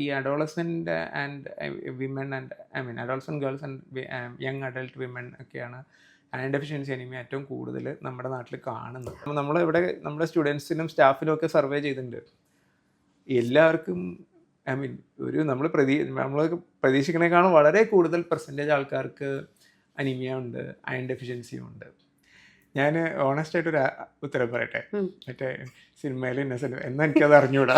ഈ adolescent and women and adolescent girls and young adult women ഒക്കെയാണ് iron deficiency anaemia ഏറ്റവും കൂടുതൽ നമ്മുടെ നാട്ടിൽ കാണുന്നത്. നമ്മളിവിടെ നമ്മുടെ സ്റ്റുഡൻസിനും സ്റ്റാഫിനും ഒക്കെ സർവേ ചെയ്തിട്ടുണ്ട്. എല്ലാവർക്കും നമ്മൾ പ്രതീക്ഷിക്കണേക്കാളും വളരെ കൂടുതൽ പെർസെൻറ്റേജ് ആൾക്കാർക്ക് അനീമിയ ഉണ്ട്, അയൺ ഡെഫിഷ്യൻസിയും ഉണ്ട്. ഞാൻ ഓണസ്റ്റ് ആയിട്ടൊരു ഉത്തരം പറയട്ടെ. മറ്റേ സിനിമയിൽ ഇന്നസെന്റ് എന്നാ എനിക്കത് അറിഞ്ഞൂടാ.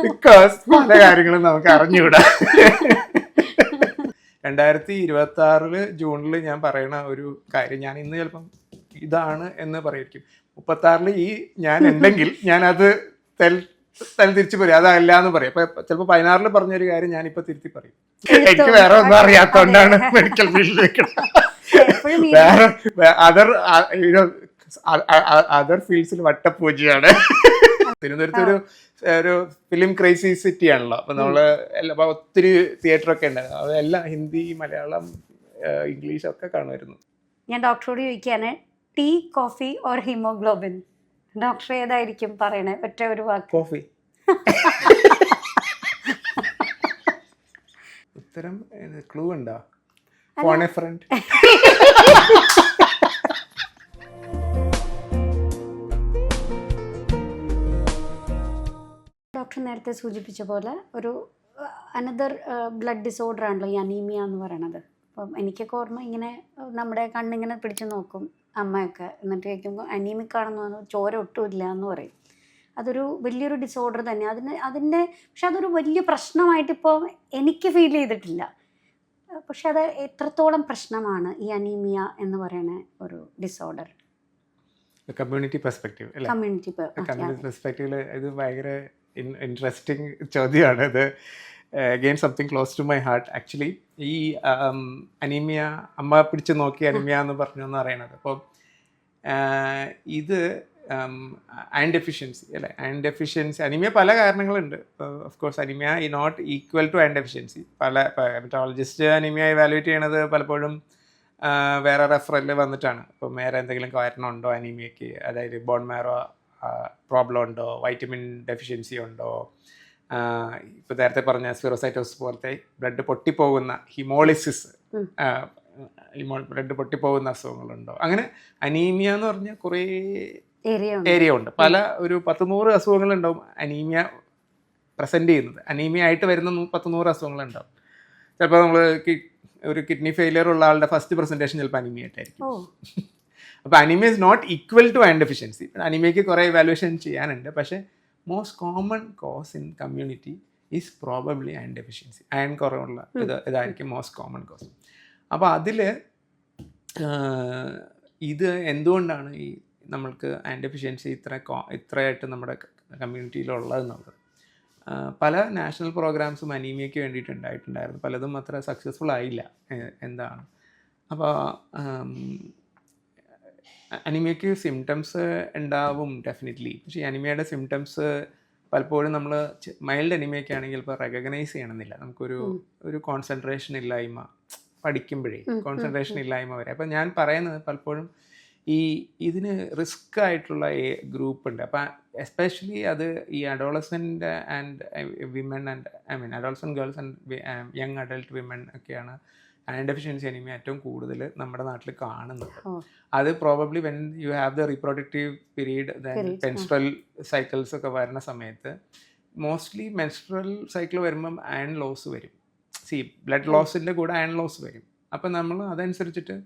ബിക്കോസ് പല കാര്യങ്ങളും നമുക്ക് അറിഞ്ഞൂടാ. 2026 ജൂണിൽ ഞാൻ പറയണ ഒരു കാര്യം ഞാൻ ഇന്ന് ചിലപ്പം ഇതാണ് എന്ന് പറയായിരിക്കും. 36 ഈ ഞാൻ ഉണ്ടെങ്കിൽ ഞാനത് തിരിച്ചു പറയും, അതല്ല എന്ന് പറയും. അപ്പൊ ചിലപ്പോൾ 16 പറഞ്ഞൊരു കാര്യം ഞാനിപ്പോ തിരുത്തി പറയും. എനിക്ക് വേറെ ഒന്നും അറിയാത്തോണ്ടാണ് മെഡിക്കൽ ഫീൽഡിലേക്ക്. അതർ ഫീൽഡ്സിൽ വട്ടപ്പൂജയാണ്. തിരുവനന്തപുരത്ത് ഒരു ഫിലിം ക്രൈസി സിറ്റി ആണല്ലോ. അപ്പൊ നമ്മള് ഒത്തിരി തിയേറ്റർ ഒക്കെ ഉണ്ടായിരുന്നു. അതെല്ലാം ഹിന്ദി, മലയാളം, ഇംഗ്ലീഷ് ഒക്കെ കാണുമായിരുന്നു. ഞാൻ ഡോക്ടറോട് ചോദിക്കാണ്, tea, coffee or haemoglobin? Doctor ഏതായിരിക്കും പറയണേ? ഒറ്റ ഒരു വാക്ക്. കോഫി. ഉത്തരം ക്ലൂ ഉണ്ടോ? Phone a friend. ഡോക്ടർ നേരത്തെ സൂചിപ്പിച്ച പോലെ ഒരു അനദർ ബ്ലഡ് ഡിസോർഡർ ആണല്ലോ ഈ അനീമിയ എന്ന് പറയണത്. അപ്പം എനിക്കൊക്കെ ഓർമ്മ ഇങ്ങനെ നമ്മുടെ കണ്ണിങ്ങനെ പിടിച്ച് നോക്കും അമ്മയൊക്കെ, എന്നിട്ട് ചോദിക്കുമ്പോൾ അനീമിക് ആണെന്ന് പറഞ്ഞു, ചോര ഒട്ടുമില്ല എന്ന് പറയും. അതൊരു വലിയൊരു ഡിസോർഡർ തന്നെ. പക്ഷെ അതൊരു വലിയ പ്രശ്നമായിട്ട് ഇപ്പോൾ എനിക്ക് ഫീൽ ചെയ്തിട്ടില്ല. പക്ഷെ അത് എത്രത്തോളം പ്രശ്നമാണ് ഈ അനീമിയ എന്ന് പറയുന്ന ഒരു ഡിസോർഡർ? കമ്മ്യൂണിറ്റി പെർസ്പെക്റ്റീവ് അല്ലേ? കമ്മ്യൂണിറ്റി പെർസ്പെക്റ്റീവിൽ ഇത് ഭയങ്കര ഇൻട്രസ്റ്റിംഗ് ചോദ്യമാണ് ഇത്. Again something close to my heart actually. ഈ അനീമിയ, അമ്മ പിടിച്ച് നോക്കി അനീമിയ എന്ന് പറഞ്ഞു എന്ന് പറയണത്. അപ്പോൾ ഇത് അയൺ ഡെഫിഷ്യൻസി അല്ലേ? അയൺ ഡെഫിഷ്യൻസി, അനീമിയ പല കാരണങ്ങളുണ്ട്. ഓഫ് കോഴ്സ് അനീമിയ ഈ not equal to iron deficiency. പല ഹെമറ്റോളജിസ്റ്റ് അനീമിയ ഇവാലുവേറ്റ് ചെയ്യണത് പലപ്പോഴും വേറെ റെഫറലിൽ വന്നിട്ടാണ്. ഇപ്പം വേറെ എന്തെങ്കിലും കാരണം ഉണ്ടോ അനീമിയക്ക്, അതായത് ബോൺ മാരോ പ്രോബ്ലം ഉണ്ടോ, വൈറ്റമിൻ ഡെഫിഷ്യൻസി ഉണ്ടോ, ഇപ്പോൾ നേരത്തെ പറഞ്ഞ സ്പിറോസൈറ്റോസിസ് പോലത്തെ ബ്ലഡ് പൊട്ടിപ്പോകുന്ന ഹിമോളിസിസ്, ബ്ലഡ് പൊട്ടിപ്പോകുന്ന അസുഖങ്ങളുണ്ടോ. അങ്ങനെ അനീമിയ എന്ന് പറഞ്ഞാൽ കുറേ ഏരിയ ഉണ്ട്. പല ഒരു 10-100 അസുഖങ്ങളുണ്ടാവും അനീമിയ പ്രസൻറ്റ് ചെയ്യുന്നത്. അനീമിയ ആയിട്ട് വരുന്ന 10-100 അസുഖങ്ങളുണ്ടാവും. ചിലപ്പോൾ നമ്മൾ ഒരു കിഡ്നി ഫെയിലിയർ ഉള്ള ആളുടെ ഫസ്റ്റ് പ്രസൻറ്റേഷൻ ചിലപ്പോൾ അനീമിയ ആയിട്ടായിരിക്കും. അപ്പോൾ anaemia is not equal to iron deficiency. അനീമിയയ്ക്ക് കുറേ ഇവാലുവേഷൻ ചെയ്യാനുണ്ട്. പക്ഷേ most common cause in community is probably iron deficiency. Iron കുറവുള്ള ഇതായിരിക്കും മോസ്റ്റ് കോമൺ കോസ്. അപ്പോൾ അതിൽ ഇത് എന്തുകൊണ്ടാണ് ഈ നമ്മൾക്ക് അയൺ ഡെഫിഷ്യൻസി ഇത്രയായിട്ട് നമ്മുടെ കമ്മ്യൂണിറ്റിയിലുള്ളതെന്നുള്ളത് പല നാഷണൽ പ്രോഗ്രാംസും അനീമിയയ്ക്ക് വേണ്ടിയിട്ട് ഉണ്ടായിട്ടുണ്ടായിരുന്നു. പലതും അത്ര സക്സസ്ഫുൾ ആയില്ല. എന്താണ് അപ്പോൾ അനീമിയയ്ക്ക് സിംറ്റംസ് ഉണ്ടാവും ഡെഫിനറ്റ്ലി. പക്ഷേ ഈ അനീമിയയുടെ സിംറ്റംസ് പലപ്പോഴും നമ്മൾ മൈൽഡ് അനീമിയയ്ക്ക് ആണെങ്കിൽ ഇപ്പോൾ റെക്കഗ്നൈസ് ചെയ്യണമെന്നില്ല. നമുക്കൊരു കോൺസെൻട്രേഷൻ ഇല്ലായ്മ, പഠിക്കുമ്പോഴേ കോൺസെൻട്രേഷൻ ഇല്ലായ്മ വരെ. അപ്പം ഞാൻ പറയുന്നത് പലപ്പോഴും ഇതിന് റിസ്ക് ആയിട്ടുള്ള ഗ്രൂപ്പ് ഉണ്ട്. അപ്പം എസ്പെഷ്യലി അത് ഈ adolescent and women and adolescent girls and young adult women ഒക്കെയാണ് അയൺ ഡെഫിഷ്യൻസി അനീമിയ ഏറ്റവും കൂടുതൽ നമ്മുടെ നാട്ടിൽ കാണുന്നത്. അത് probably when you have the reproductive period, menstrual cycles ഒക്കെ വരുന്ന സമയത്ത് മോസ്റ്റ്ലി മെൻസ്ട്രൽ സൈക്കിൾ വരുമ്പം അയൺ ലോസ് വരും. ബ്ലഡ് ലോസിൻ്റെ കൂടെ അയൺ ലോസ് വരും. അപ്പം നമ്മൾ അതനുസരിച്ചിട്ട്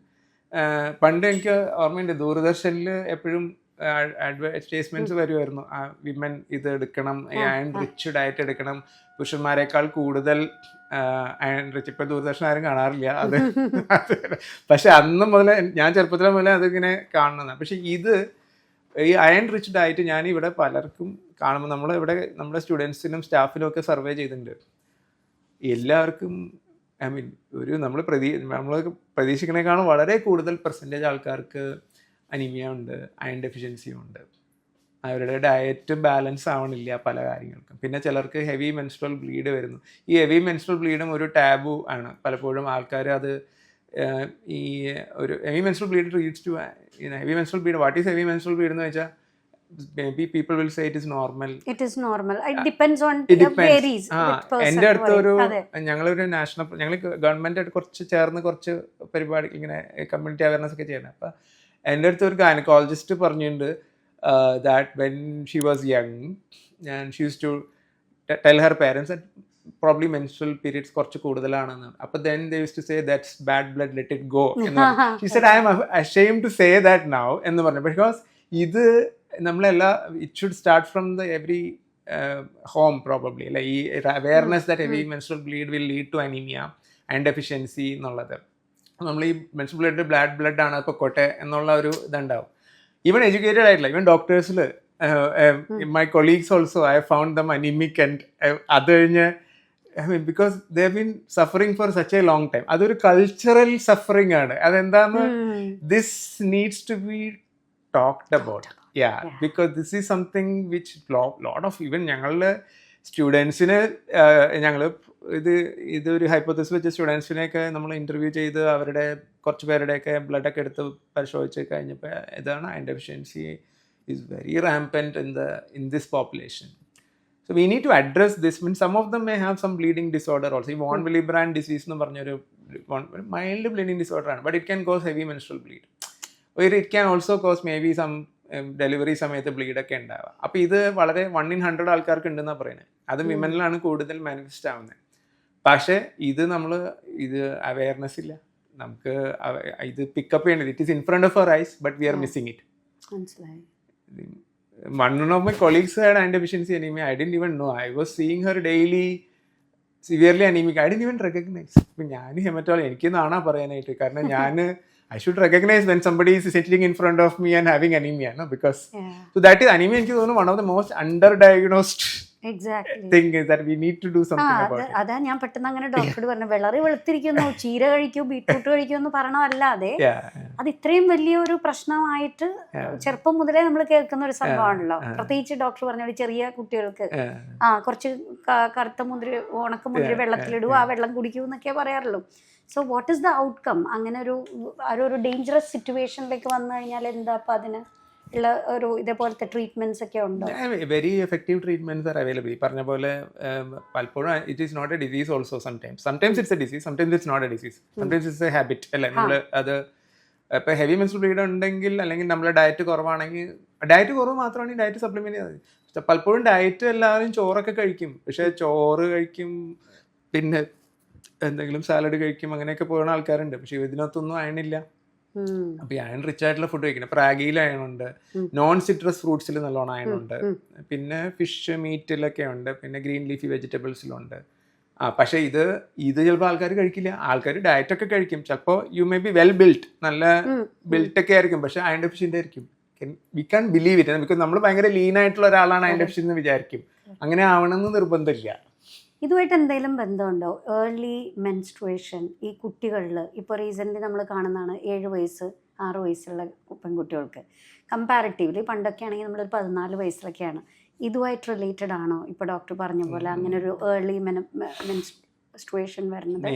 പണ്ട് എനിക്ക് ഓർമ്മയുണ്ട്, ദൂരദർശനിൽ എപ്പോഴും അഡ്വർടൈസ്മെന്റ്സ് വരുമായിരുന്നു. വിമൻ ഇത് എടുക്കണം, അയൺ റിച്ച് ഡയറ്റ് എടുക്കണം, പുരുഷന്മാരെക്കാൾ കൂടുതൽ അയൺ റിച്ച്. ഇപ്പം ദൂരദർശൻ ആരും കാണാറില്ല അത്. പക്ഷെ അന്ന് മുതലേ, ഞാൻ ചെറുപ്പത്തിലെ മുതലേ അതിങ്ങനെ കാണുന്നതാണ്. പക്ഷെ ഈ അയൺ റിച്ച് ഡയറ്റ് ഞാൻ ഇവിടെ പലർക്കും കാണുമ്പോൾ നമ്മുടെ സ്റ്റുഡൻസിനും സ്റ്റാഫിനും ഒക്കെ സർവേ ചെയ്തിട്ടുണ്ട്. എല്ലാവർക്കും നമ്മൾ പ്രതീക്ഷിക്കണേക്കാളും വളരെ കൂടുതൽ പെർസെൻറ്റേജ് ആൾക്കാർക്ക് അനീമിയ ഉണ്ട്, അയൺ ഡെഫിഷ്യൻസിയും ഉണ്ട്. അവരുടെ ഡയറ്റ് ബാലൻസ് ആവണില്ല പല കാര്യങ്ങൾക്കും. പിന്നെ ചിലർക്ക് ഹെവി മെൻസ്ട്രൽ ബ്ലീഡ് വരുന്നു. ഈ ഹെവി മെൻസ്ട്രൽ ബ്ലീഡും ഒരു ടാബു ആണ്. പലപ്പോഴും ആൾക്കാർ അത് ഈ ഒരു heavy menstrual bleed leads to heavy menstrual bleed. What is heavy menstrual bleed എന്ന് വെച്ചാൽ maybe people will say it is normal. It is normal. It depends on It depends. varies with person. എൻ്റെ അടുത്ത് ഒരു അതെ. ഞങ്ങളൊരു ഞങ്ങൾ government ആയിട്ട് കുറച്ച് ചേർന്ന് കുറച്ച് പരിപാടി ഇങ്ങനെ കമ്മ്യൂണിറ്റി അവയർനെസ് ഒക്കെ ചെയ്യണം. അപ്പം എൻ്റെ അടുത്ത് ഒരു ഗൈനക്കോളജിസ്റ്റ് പറഞ്ഞിട്ടുണ്ട് that when she was young and she used to tell her parents that probably menstrual periods കുറച്ച് കൂടുതലാണെന്ന്. അപ്പോൾ then they used to say that's bad blood, let it go എന്ന് പറഞ്ഞു. She said I am ashamed to say that now എന്ന് പറഞ്ഞു. Because ഇത് നമ്മളെല്ലാ it should start from the every home probably. അല്ലെ ഈ awareness that heavy menstrual bleed will lead to anemia and deficiency എന്നുള്ളത്. നമ്മൾ ഈ menstrual blood ആണ് പൊക്കോട്ടെ എന്നുള്ള ഒരു ഇതുണ്ടാവും. ഈവൻ എഡ്യൂക്കേറ്റഡ് ആയിട്ടില്ല, ഈവൻ ഡോക്ടേഴ്സിൽ my colleagues also I found them anaemic and അത് കഴിഞ്ഞ് because they have been suffering for such a long time. അതൊരു കൾച്ചറൽ സഫറിങ് ആണ്. അതെന്താന്ന് this needs to be talked about. Because this is something which lot of even ഞങ്ങളുടെ സ്റ്റുഡൻസിന് ഞങ്ങൾ ഇതൊരു hypothesis വെച്ച സ്റ്റുഡൻസിനെയൊക്കെ നമ്മൾ ഇൻ്റർവ്യൂ ചെയ്ത് അവരുടെ കുറച്ച് പേരുടെയൊക്കെ ബ്ലഡൊക്കെ എടുത്ത് പരിശോധിച്ച് കഴിഞ്ഞപ്പോൾ ഇതാണ് iron deficiency is very rampant in this population. So we need to address this. I mean, some of them may have some bleeding disorder also. ഈ വോൺ വിലിബ്രാൻഡ് ഡിസീസ് എന്ന് പറഞ്ഞൊരു മൈൽഡ് ബ്ലീഡിങ് ഡിസോർഡർ ആണ്, but it can cause heavy menstrual bleed. It can also cause may be some delivery സമയത്ത് ബ്ലീഡൊക്കെ ഉണ്ടാവുക. അപ്പോൾ ഇത് വളരെ 1 in 100 ആൾക്കാർക്ക് ഉണ്ടെന്നാണ് പറയുന്നത്. അത് വിമനിലാണ് കൂടുതൽ മാനിഫെസ്റ്റ് ആവുന്നത്. പക്ഷേ ഇത് അവയർനെസ് ഇല്ല, നമുക്ക് ഇത് പിക്കപ്പ് ചെയ്യേണ്ടത്. It is in front of our eyes but we are missing it. One of my colleagues had iron deficiency anemia. I didn't even know. I was seeing her daily severely anemic. I didn't even recognize. ഞാൻ haematology എനിക്ക് നാണാ പറയാനായിട്ട്. കാരണം ഞാൻ I should recognize when somebody is sitting in front of me and having anemia, no? Because so that is anemia. എനിക്ക് തോന്നുന്നു one of the most underdiagnosed thing is that we need to do something about it. അതാ ഞാൻ പെട്ടെന്ന് അങ്ങനെ ഡോക്ടറോട് പറഞ്ഞു, വെള്ളറി വെളുത്തിരിക്കുന്നു, ചീര കഴിക്കൂ, ബീട്രൂട്ട് കഴിക്കൂ എന്ന് പറയണതല്ലാതെ അത് ഇത്രയും വലിയ ഒരു പ്രശ്നമായിട്ട് ചെറുപ്പം മുതലേ നമ്മൾ കേൾക്കുന്ന ഒരു സംഭവമാണല്ലോ. പ്രത്യേകിച്ച് ഡോക്ടർ പറഞ്ഞ ചെറിയ കുട്ടികൾക്ക് കുറച്ച് കറുത്ത മുന്തിരി ഉണക്ക മുന്തിരി വെള്ളത്തിലിടൂ, ആ വെള്ളം കുടിക്കൂ എന്നൊക്കെ പറയാറുള്ളൂ. So what is the outcome? അങ്ങനെ ഒരു ഡേഞ്ചറസ് സിറ്റുവേഷനിലേക്ക് വന്നു കഴിഞ്ഞാൽ എന്താ അപ്പം അതിന് ഉള്ള ഒരു ഇതേപോലത്തെ ട്രീറ്റ്മെന്റ്സ് ഒക്കെ ഉണ്ടോ? Very effective treatments are available. ഈ പറഞ്ഞ പോലെ പലപ്പോഴും it is not a disease also. Sometimes it's a disease, sometimes it's not a disease, sometimes it's a habit. അല്ലേ, നമ്മൾ അത് ഇപ്പോൾ ഹെവി മെൻസ്ട്രൽ ബ്ലീഡ് ഉണ്ടെങ്കിൽ അല്ലെങ്കിൽ നമ്മുടെ ഡയറ്റ് കുറവാണെങ്കിൽ, ഡയറ്റ് കുറവ് മാത്രമാണെങ്കിൽ ഡയറ്റ് സപ്ലിമെന്റ് ചെയ്താൽ മതി. പലപ്പോഴും ഡയറ്റ് എല്ലാവരും ചോറൊക്കെ കഴിക്കും, പക്ഷേ ചോറ് കഴിക്കും, പിന്നെ എന്തെങ്കിലും സാലഡ് കഴിക്കും, അങ്ങനെയൊക്കെ പോകുന്ന ആൾക്കാരുണ്ട്. പക്ഷെ ഇതിനകത്തൊന്നും അയണില്ല. അപ്പൊ അയൺ റിച്ച് ആയിട്ടുള്ള ഫുഡ് കഴിക്കണം. ഇപ്പൊ റാഗിയിൽ അയണുണ്ട്, നോൺ സിട്രസ് ഫ്രൂട്ട്സിൽ നല്ലോണം അയണുണ്ട്, പിന്നെ ഫിഷ് മീറ്റിലൊക്കെ ഉണ്ട്, പിന്നെ ഗ്രീൻ ലീഫി വെജിറ്റബിൾസിലുണ്ട്. പക്ഷെ ഇത് ചിലപ്പോൾ ആൾക്കാർ കഴിക്കില്ല. ആൾക്കാർ ഡയറ്റ് ഒക്കെ കഴിക്കും. ചിലപ്പോൾ you may be well built, നല്ല ബിൽറ്റ് ഒക്കെ ആയിരിക്കും, പക്ഷെ അയൺ ഡെഫിഷ്യൻ്റ് ആയിരിക്കും. We can believe it. Because നമ്മൾ ഭയങ്കര ലീൻ ആയിട്ടുള്ള ഒരാളാണ് അയൺ ഡെഫിഷ്യൻ്റ് എന്ന് വിചാരിക്കും. അങ്ങനെ ആവണമെന്ന് നിർബന്ധമില്ല. ഇതുമായിട്ട് എന്തെങ്കിലും ബന്ധമുണ്ടോ? ഏർലി മെൻസ്ട്രുവേഷൻ ഈ കുട്ടികളിൽ ഇപ്പോൾ റീസെൻ്റ്ലി നമ്മൾ കാണുന്നതാണ്. 7 വയസ്സ് 6 വയസ്സുള്ള പെൺകുട്ടികൾക്ക് കമ്പാരിറ്റീവ്ലി പണ്ടൊക്കെ ആണെങ്കിൽ നമ്മളൊരു 14 വയസ്സിലൊക്കെയാണ്. ഇതുമായിട്ട് റിലേറ്റഡ് ആണോ ഇപ്പോൾ ഡോക്ടർ പറഞ്ഞ പോലെ അങ്ങനെ ഒരു ഏർലി മെൻസ്ട്രുവേഷൻ വരുന്നത്?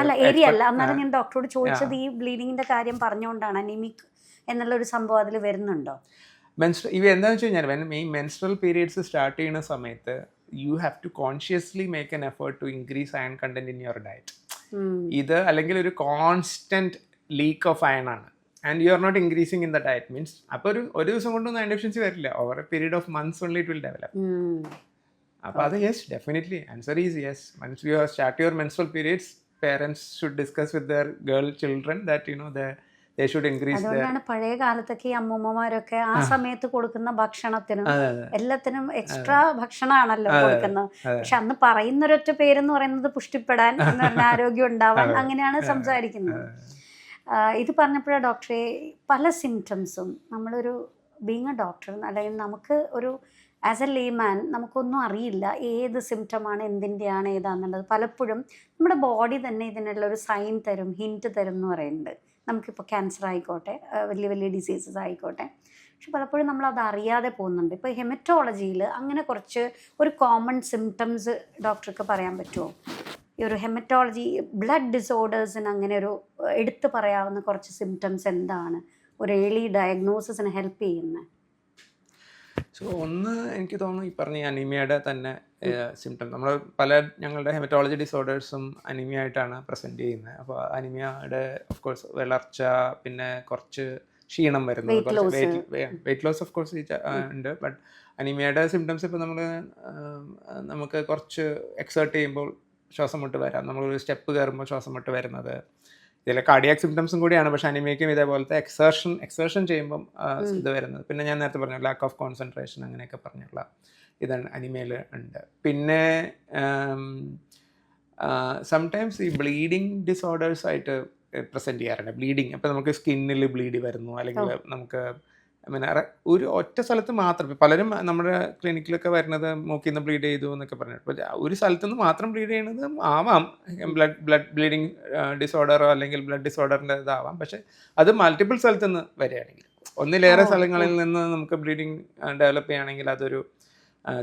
അല്ല, ഏരിയ അല്ല. എന്നാലും ഞാൻ ഡോക്ടറോട് ചോദിച്ചത് ഈ ബ്ലീഡിങ്ങിന്റെ കാര്യം പറഞ്ഞുകൊണ്ടാണ്. അനീമിക് എന്നുള്ള ഒരു സംഭവം അതിൽ വരുന്നുണ്ടോ? ഇവ എന്താണെന്ന് വെച്ച് കഴിഞ്ഞാൽ ഈ മെൻസ്ട്രൽ പീരിയഡ്സ് സ്റ്റാർട്ട് ചെയ്യുന്ന സമയത്ത് you have to consciously make an effort to increase iron content in your diet. ഇത് അല്ലെങ്കിൽ ഒരു കോൺസ്റ്റന്റ് ലീക്ക് ഓഫ് അയൺ ആണ്, and you are not increasing in the diet. Means അപ്പോൾ ഒരു ദിവസം കൊണ്ടൊന്നും അയൺ ഡെഫിഷ്യൻസി വരില്ല. Over a period of months only it will develop. അപ്പോൾ അത് yes, definitely answer is yes. Once you start your menstrual periods, parents should discuss with their girl children that you know അതുകൊണ്ടാണ് പഴയ കാലത്തൊക്കെ ഈ അമ്മൂമ്മമാരൊക്കെ ആ സമയത്ത് കൊടുക്കുന്ന ഭക്ഷണത്തിനും എല്ലാത്തിനും എക്സ്ട്രാ ഭക്ഷണമാണല്ലോ കൊടുക്കുന്നത്. പക്ഷെ അന്ന് പറയുന്നൊരൊറ്റ പേരെന്ന് പറയുന്നത് പുഷ്ടിപ്പെടാൻ എന്ന് പറഞ്ഞ ആരോഗ്യം ഉണ്ടാവാൻ, അങ്ങനെയാണ് സംസാരിക്കുന്നത്. ഇത് പറഞ്ഞപ്പോഴാണ് ഡോക്ടറെ പല സിംറ്റംസും നമ്മളൊരു ബീങ് എ ഡോക്ടർ അല്ലെങ്കിൽ നമുക്ക് ഒരു ആസ് എ ലേമാൻ നമുക്കൊന്നും അറിയില്ല ഏത് സിംറ്റമാണ് എന്തിൻ്റെയാണ് ഏതാണെന്നുള്ളത്. പലപ്പോഴും നമ്മുടെ ബോഡി തന്നെ ഇതിനുള്ള ഒരു സൈൻ തരും, ഹിൻറ്റ് തരും എന്ന് പറയുന്നുണ്ട്. നമുക്കിപ്പോൾ ക്യാൻസർ ആയിക്കോട്ടെ, വലിയ വലിയ ഡിസീസസ് ആയിക്കോട്ടെ, പക്ഷെ പലപ്പോഴും നമ്മളത് അറിയാതെ പോകുന്നുണ്ട്. ഇപ്പോൾ ഹെമറ്റോളജിയിൽ അങ്ങനെ കുറച്ച് ഒരു കോമൺ സിംറ്റംസ് ഡോക്ടർക്ക് പറയാൻ പറ്റുമോ? ഈ ഒരു ഹെമറ്റോളജി ബ്ലഡ് ഡിസോർഡേഴ്സിന് അങ്ങനെ ഒരു എടുത്തു പറയാവുന്ന കുറച്ച് സിംറ്റംസ് എന്താണ്? ഒരു ഏർലി ഡയഗ്നോസിസിന് ഹെൽപ്പ് ചെയ്യുന്നത്? സോ ഒന്ന് എനിക്ക് തോന്നുന്നു ഈ പറഞ്ഞ അനീമിയയുടെ തന്നെ സിംറ്റം നമ്മൾ ഞങ്ങളുടെ ഹെമറ്റോളജി ഡിസോർഡേഴ്സും അനീമിയ ആയിട്ടാണ് പ്രസൻറ്റ് ചെയ്യുന്നത്. അപ്പോൾ അനീമിയയുടെ ഓഫ് കോഴ്സ് വളർച്ച, പിന്നെ കുറച്ച് ക്ഷീണം വരുന്നത്, കുറച്ച് വെയിറ്റ് ലോസ് ഓഫ് കോഴ്സ് ഉണ്ട്. ബട്ട് അനീമിയയുടെ സിംറ്റംസ് ഇപ്പോൾ നമുക്ക് കുറച്ച് എക്സേർട്ട് ചെയ്യുമ്പോൾ ശ്വാസം മുട്ട് വരാം, നമ്മളൊരു സ്റ്റെപ്പ് കയറുമ്പോൾ ശ്വാസം മുട്ട് വരുന്നത്, ഇതിലെ കാർഡിയാക് സിംറ്റംസും കൂടിയാണ്. പക്ഷേ അനീമിയയ്ക്കും ഇതേപോലത്തെ എക്സേർഷൻ ചെയ്യുമ്പം ഇത് വരുന്നത്. പിന്നെ ഞാൻ നേരത്തെ പറഞ്ഞു ലാക്ക് ഓഫ് കോൺസെൻട്രേഷൻ, അങ്ങനെയൊക്കെ പറഞ്ഞുള്ള ഇതാണ് അനീമിയയിൽ ഉണ്ട്. പിന്നെ സംടൈംസ് ഈ ബ്ലീഡിങ് ഡിസോർഡേഴ്സ് ആയിട്ട് പ്രസൻറ്റ് ചെയ്യാറുണ്ട്. ബ്ലീഡിങ് അപ്പോൾ നമുക്ക് സ്കിന്നിൽ ബ്ലീഡ് വരുന്നു, അല്ലെങ്കിൽ നമുക്ക് ഒരു ഒറ്റ സ്ഥലത്ത് മാത്രം, പലരും നമ്മുടെ ക്ലിനിക്കിലൊക്കെ വരുന്നത് മൂക്കിൽ നിന്ന് ബ്ലീഡ് ചെയ്തു എന്നൊക്കെ പറഞ്ഞിട്ട്, അപ്പോൾ ഒരു സ്ഥലത്ത് നിന്ന് മാത്രം ബ്ലീഡ് ചെയ്യുന്നത് ആവാം, ബ്ലഡ് ബ്ലീഡിങ് ഡിസോർഡറോ അല്ലെങ്കിൽ ബ്ലഡ് ഡിസോർഡറിൻ്റെ ഇതാവാം. പക്ഷേ അത് മൾട്ടിപ്പിൾ സ്ഥലത്ത് നിന്ന് വരികയാണെങ്കിൽ, ഒന്നിലേറെ സ്ഥലങ്ങളിൽ നിന്ന് നമുക്ക് ബ്ലീഡിങ് ഡെവലപ്പ് ചെയ്യുകയാണെങ്കിൽ അതൊരു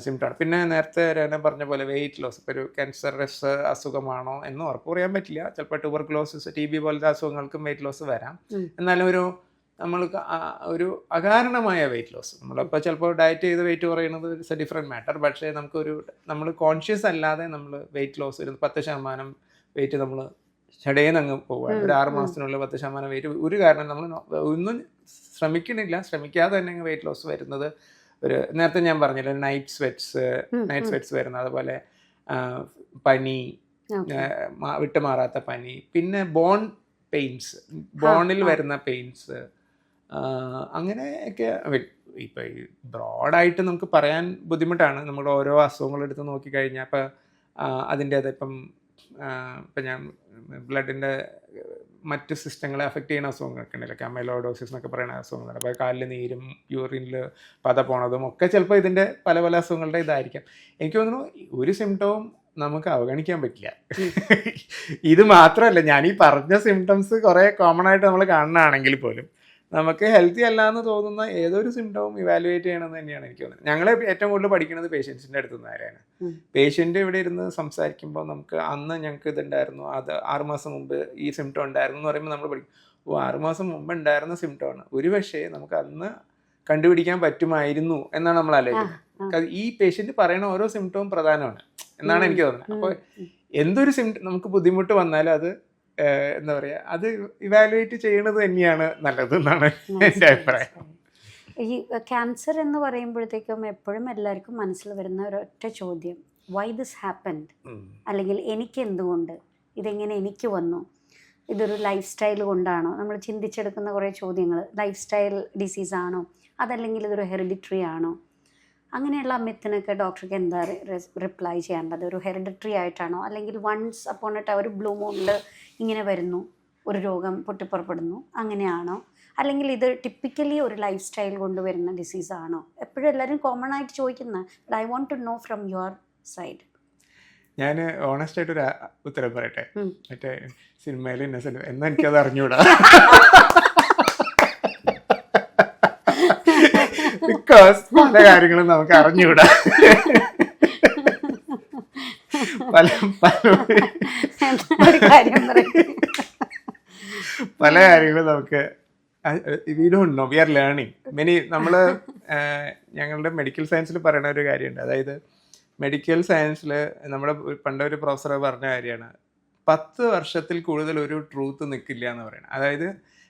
സിംറ്റമാണ്. പിന്നെ നേരത്തെ ഞാൻ പറഞ്ഞ പോലെ വെയിറ്റ് ലോസ്, ഇപ്പോൾ ഒരു ക്യാൻസറസ് അസുഖമാണോ എന്ന് ഉറപ്പ് പറയാൻ പറ്റില്ല. ചിലപ്പോൾ ട്യൂബർകുലോസിസ്, TB പോലത്തെ അസുഖങ്ങൾക്കും വെയിറ്റ് ലോസ് വരാം. എന്നാലും നമ്മൾക്ക് ഒരു അകാരണമായ വെയിറ്റ് ലോസ്, നമ്മളിപ്പോൾ ചിലപ്പോൾ ഡയറ്റ് ചെയ്ത് വെയിറ്റ് കുറയുന്നത് ഇറ്റ്സ് എ ഡിഫറെൻറ്റ് മാറ്റർ. പക്ഷേ നമ്മൾ കോൺഷ്യസ് അല്ലാതെ നമ്മൾ വെയിറ്റ് ലോസ് ഒരു 10% വെയിറ്റ് നമ്മൾ ചടേന്ന് അങ്ങ് പോവുകയാണ്. ഒരു 6 മാസത്തിനുള്ളിൽ 10% വെയിറ്റ് ഒരു കാരണം നമ്മൾ ഒന്നും ശ്രമിക്കാതെ തന്നെ അങ്ങ് വെയിറ്റ് ലോസ് വരുന്നത്. നേരത്തെ ഞാൻ പറഞ്ഞില്ല, നൈറ്റ് സ്വെറ്റ്സ് വരുന്നത്, അതുപോലെ പനി, വിട്ടുമാറാത്ത പനി, പിന്നെ ബോണിൽ വരുന്ന പെയിൻസ്, അങ്ങനെയൊക്കെ. ഇപ്പോൾ ഈ ബ്രോഡായിട്ട് നമുക്ക് പറയാൻ ബുദ്ധിമുട്ടാണ്. നമ്മൾ ഓരോ അസുഖങ്ങളെടുത്ത് നോക്കിക്കഴിഞ്ഞാൽ ഇപ്പോൾ അതിൻ്റേത് ഇപ്പം ഞാൻ ബ്ലഡിൻ്റെ മറ്റ് സിസ്റ്റങ്ങളെ അഫക്റ്റ് ചെയ്യുന്ന അസുഖങ്ങളൊക്കെ ഉണ്ടല്ലോ, അമൈലോയിഡോസിസ് എന്നൊക്കെ പറയുന്ന അസുഖങ്ങളുണ്ട്. അപ്പോൾ കാലിൽ നീരും യൂറിനിൽ പത പോണതും ഒക്കെ ചിലപ്പോൾ ഇതിൻ്റെ പല അസുഖങ്ങളുടെ ഇതായിരിക്കാം. എനിക്ക് തോന്നുന്നു ഒരു സിംറ്റവും നമുക്ക് അവഗണിക്കാൻ പറ്റില്ല. ഇത് മാത്രമല്ല, ഞാൻ ഈ പറഞ്ഞ സിംറ്റംസ് കുറേ കോമൺ ആയിട്ട് നമ്മൾ കാണുന്നതാണെങ്കിൽ പോലും നമുക്ക് ഹെൽത്തി അല്ല എന്ന് തോന്നുന്ന ഏതൊരു സിംറ്റവും ഇവാലുവേറ്റ് ചെയ്യണമെന്ന് തന്നെയാണ് എനിക്ക് തോന്നുന്നത്. ഞങ്ങൾ ഏറ്റവും കൂടുതൽ പഠിക്കുന്നത് പേഷ്യൻസിൻ്റെ അടുത്ത് നിന്ന് ആരെയാണ്. പേഷ്യൻ്റ് ഇവിടെ ഇരുന്ന് സംസാരിക്കുമ്പോൾ നമുക്ക് അന്ന് ഞങ്ങൾക്ക് ഇതുണ്ടായിരുന്നു, അത് 6 മാസം മുമ്പ് ഈ സിംറ്റം ഉണ്ടായിരുന്നു എന്ന് പറയുമ്പോൾ നമ്മൾ പഠിക്കും, 6 മാസം മുമ്പ് ഉണ്ടായിരുന്ന സിംറ്റമാണ്, ഒരു പക്ഷേ നമുക്ക് അന്ന് കണ്ടുപിടിക്കാൻ പറ്റുമായിരുന്നു എന്നാണ് നമ്മൾ ആലോചിക്കുന്നത്. ഈ പേഷ്യൻ്റ് പറയുന്ന ഓരോ സിംറ്റവും പ്രധാനമാണ് എന്നാണ് എനിക്ക് തോന്നുന്നത്. അപ്പോൾ എന്തൊരു സിംറ്റം നമുക്ക് ബുദ്ധിമുട്ട് വന്നാലും അത് എന്താ പറയുക, അത് ഇവാലുവേറ്റ് ചെയ്യണത് തന്നെയാണ് നല്ലതെന്നാണ് എൻ്റെ അഭിപ്രായം. ഈ ക്യാൻസർ എന്ന് പറയുമ്പോഴത്തേക്കും എപ്പോഴും എല്ലാവർക്കും മനസ്സിൽ വരുന്ന ഒരൊറ്റ ചോദ്യം, വൈ ദിസ് ഹാപ്പൻഡ്, അല്ലെങ്കിൽ എനിക്ക് എന്തുകൊണ്ട്, ഇതെങ്ങനെ എനിക്ക് വന്നു, ഇതൊരു ലൈഫ് സ്റ്റൈൽ കൊണ്ടാണോ, നമ്മൾ ചിന്തിച്ചെടുക്കുന്ന കുറേ ചോദ്യങ്ങൾ. ലൈഫ് സ്റ്റൈൽ ഡിസീസാണോ, അതല്ലെങ്കിൽ ഇതൊരു ഹെറിഡിറ്ററി ആണോ? അങ്ങനെയുള്ള മിത്തിനൊക്കെ ഡോക്ടർക്ക് എന്താ റിപ്ലൈ ചെയ്യാനുള്ളത്? ഒരു ഹെറിഡിറ്ററി ആയിട്ടാണോ, അല്ലെങ്കിൽ വൺസ് അപ്പോൺ എ ഒരു ബ്ലൂ മൂണിൽ ഇങ്ങനെ വരുന്നു, ഒരു രോഗം പൊട്ടിപ്പുറപ്പെടുന്നു, അങ്ങനെയാണോ, അല്ലെങ്കിൽ ഇത് ടിപ്പിക്കലി ഒരു ലൈഫ് സ്റ്റൈൽ കൊണ്ടുവരുന്ന ഡിസീസാണോ? എപ്പോഴും എല്ലാവരും കോമൺ ആയിട്ട് ചോദിക്കുന്നത്. But I want to know from your side. ഞാൻ ഓണസ്റ്റ് ആയിട്ടൊരു ഉത്തരം പറയട്ടെ. മറ്റേ സിനിമയിൽ എന്നാ എനിക്കത് അറിഞ്ഞൂടാ. ബിക്കോസ് പല കാര്യങ്ങളും നമുക്ക് അറിഞ്ഞൂടാ. പല കാര്യങ്ങളും നമുക്ക് we don't know, we are learning many. നമ്മൾ ഞങ്ങളുടെ മെഡിക്കൽ സയൻസിൽ പറയുന്ന ഒരു കാര്യമുണ്ട്. അതായത് മെഡിക്കൽ സയൻസിൽ നമ്മുടെ പണ്ടൊരു പ്രൊഫസർ പറഞ്ഞ കാര്യമാണ്, 10 വർഷത്തിൽ കൂടുതൽ ഒരു ട്രൂത്ത് നിൽക്കില്ല എന്ന് പറയുന്നത്. അതായത്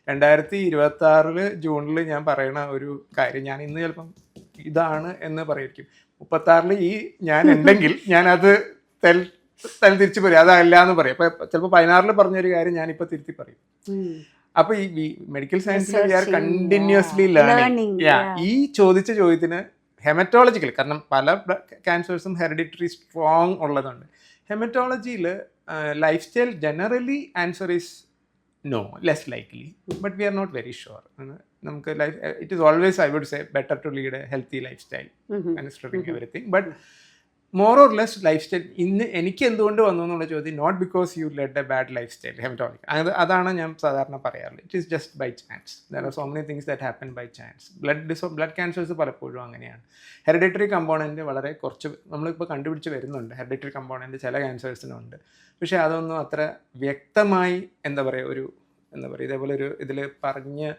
2026 ജൂണിൽ ഞാൻ പറയുന്ന ഒരു കാര്യം ഞാൻ ഇന്ന് ചിലപ്പം ഇതാണ് എന്ന് പറയായിരിക്കും. 36 ഈ ഞാൻ ഉണ്ടെങ്കിൽ ഞാനത് തിരിച്ച് പറയും അതല്ല എന്ന് പറയും. അപ്പോൾ ചിലപ്പോൾ 16 പറഞ്ഞൊരു കാര്യം ഞാനിപ്പോൾ തിരുത്തി പറയും. അപ്പോൾ ഈ മെഡിക്കൽ സയൻസിൽ വി ആർ കണ്ടിന്യൂസ്ലി ലേണിംഗ്. ഈ ചോദിച്ച ചോദ്യത്തിന് ഹെമറ്റോളജിക്കൽ, കാരണം പല ക്യാൻസേഴ്സും ഹെറിഡിറ്ററി സ്ട്രോങ് ഉള്ളതുണ്ട്. ഹെമറ്റോളജിയിൽ lifestyle generally answer is no, less likely, but we are not very sure. നമുക്ക് life it is always I would say better to lead a healthy lifestyle considering everything. But more or less lifestyle ഇന്ന് എനിക്ക് എന്തുകൊണ്ട് വന്നു എന്നുള്ള ചോദ്യം, not because you led a bad lifestyle haematologic. അതാണ് ഞാൻ സാധാരണ പറയാറുള്ളത്. It is just by chance. There are so many things that happen by chance. Blood cancers പലപ്പോഴും അങ്ങനെയാണ്. ഹെറിഡിറ്ററി കമ്പോണൻറ്റ് വളരെ കുറച്ച് നമ്മളിപ്പോൾ കണ്ടുപിടിച്ച് വരുന്നുണ്ട്. ഹെറിഡിറ്ററി കമ്പോണൻറ്റ് ചില ക്യാൻസേഴ്സിനുണ്ട്. പക്ഷേ അതൊന്നും അത്ര വ്യക്തമായി എന്താ പറയുക ഇതേപോലെ ഒരു ഇതിൽ പറഞ്ഞ്